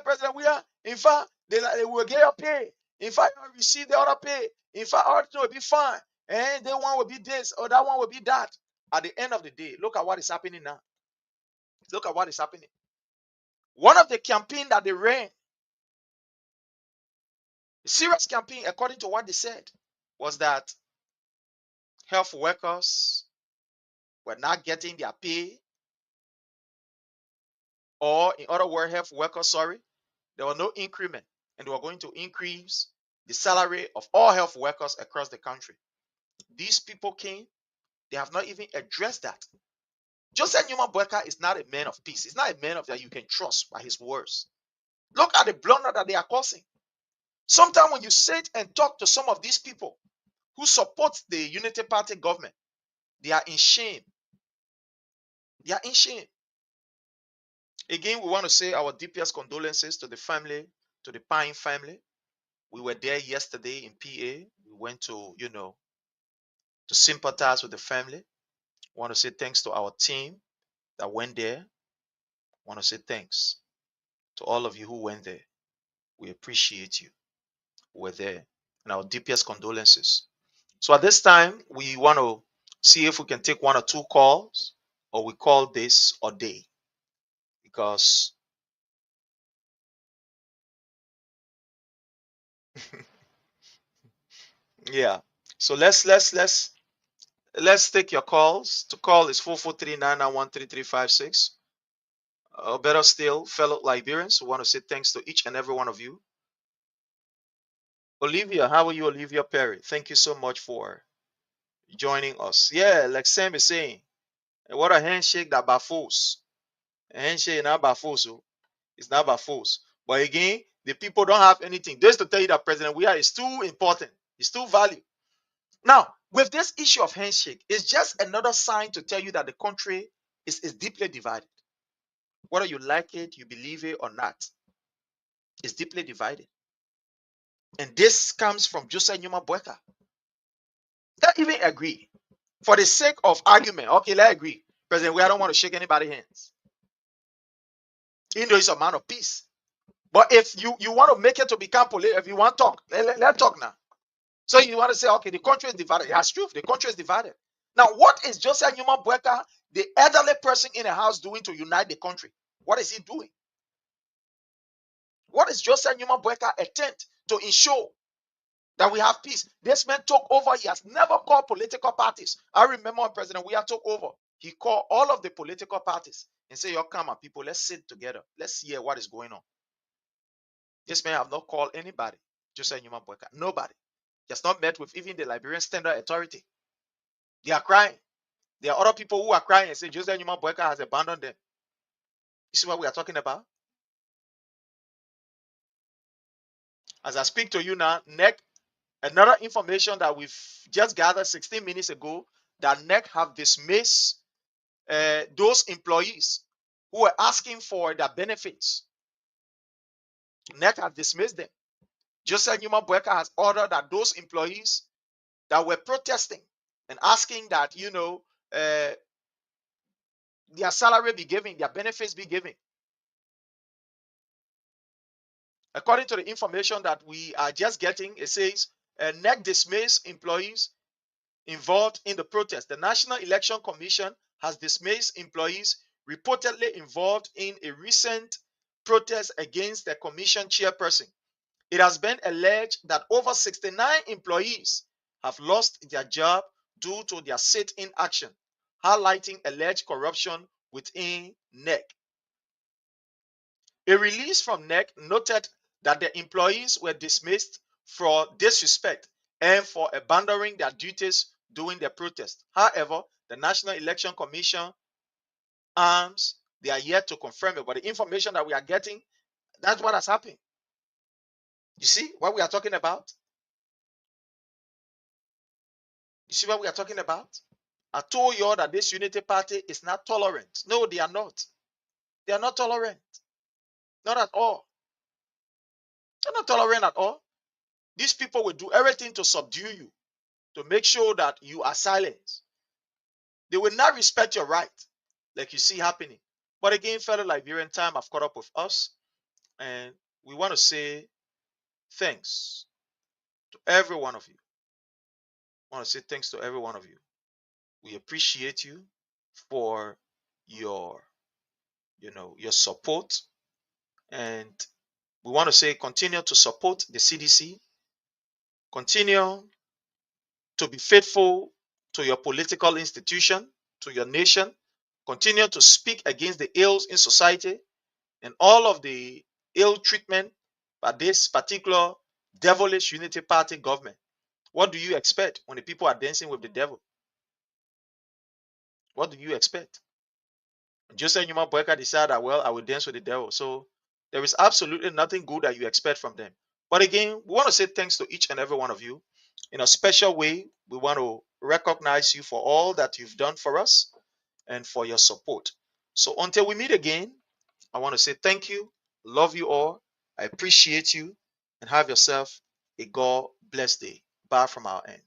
President, we are, in fact, they will get your pay. In fact, you will receive the other pay. In fact, everything will be fine. And that one will be this or that one will be that. At the end of the day, look at what is happening now. Look at what is happening. One of the campaign that they ran, a serious campaign, according to what they said, was that health workers were not getting their pay. Or in other words, health workers, there was no increment, and they were going to increase the salary of all health workers across the country. These people came, they have not even addressed that. Joseph Newman Boyka is not a man of peace. He's not a man of that you can trust by his words. Look at the blunder that they are causing. Sometimes when you sit and talk to some of these people who support the Unity Party government, they are in shame. They are in shame. Again, we want to say our deepest condolences to the family, to the Pine family. We were there yesterday in PA. We went to, to sympathize with the family. We want to say thanks to our team that went there. We want to say thanks to all of you who went there. We appreciate you. We're there. And our deepest condolences. So at this time, we want to see if we can take one or two calls, or we call this a day. Because yeah. So let's take your calls. To call is 443-991-3356. Better still, fellow Liberians, we want to say thanks to each and every one of you. Olivia, how are you, Olivia Perry? Thank you so much for joining us. Yeah, like Sam is saying, And what a handshake that by force. A handshake not by force. Oh. It's not by force. But again, the people don't have anything. Just to tell you that President Weah is too important. It's too valuable. Now, with this issue of handshake, it's just another sign to tell you that the country is deeply divided. Whether you like it, you believe it or not, it's deeply divided. And this comes from Joseph Numa Boyka. Don't even agree. For the sake of argument, okay, let's agree. President Weah don't want to shake anybody's hands. Even though it's a man of peace. But if you want to make it to become political, if you want to talk, let's talk now. So you want to say, okay, the country is divided. That's true. The country is divided. Now, what is Joseph Numa Boyka, the elderly person in the house, doing to unite the country? What is he doing? What is Joseph Numa Boyka attempt to ensure that we have peace? This man took over. He has never called political parties. I remember when President Weah took over, he called all of the political parties and said, "Yo, come on, people, let's sit together. Let's hear what is going on." This man have not called anybody, Joseph Numa Boyka. Nobody. He has not met with even the Liberian Standard Authority. They are crying. There are other people who are crying and say Joseph Numa Boyka has abandoned them. You see what we are talking about? As I speak to you now, NEC, another information that we've just gathered 16 minutes ago, that NEC have dismissed those employees who were asking for their benefits. NEC have dismissed them. Joseph Numa Boyka has ordered that those employees that were protesting and asking that, their salary be given, their benefits be given. According to the information that we are just getting, it says NEC dismissed employees involved in the protest. The National Election Commission has dismissed employees reportedly involved in a recent protest against the commission chairperson. It has been alleged that over 69 employees have lost their job due to their sit-in action, highlighting alleged corruption within NEC. A release from NEC noted that the employees were dismissed for disrespect and for abandoning their duties during the protest. However, the National Election Commission arms, they are yet to confirm it. But the information that we are getting, that's what has happened. You see what we are talking about? You see what we are talking about? I told you all that this unity party is not tolerant. No, they are not. They are not tolerant. Not at all. They're not tolerant at all. These people will do everything to subdue you, to make sure that you are silenced. They will not respect your right, like you see happening. But again, fellow Liberian, time have caught up with us, and we want to say thanks to every one of you. I want to say thanks to every one of you. We appreciate you for your support, and we want to say continue to support the CDC. Continue to be faithful to your political institution, to your nation. Continue to speak against the ills in society and all of the ill treatment by this particular devilish unity party government. What do you expect when the people are dancing with the devil? What do you expect? Joseph Numa Boyka decided that, well, I will dance with the devil. So there is absolutely nothing good that you expect from them. But again, we want to say thanks to each and every one of you. In a special way, we want to recognize you for all that you've done for us and for your support. So until we meet again, I want to say thank you, love you all, I appreciate you, and have yourself a God blessed day. Bye from our end.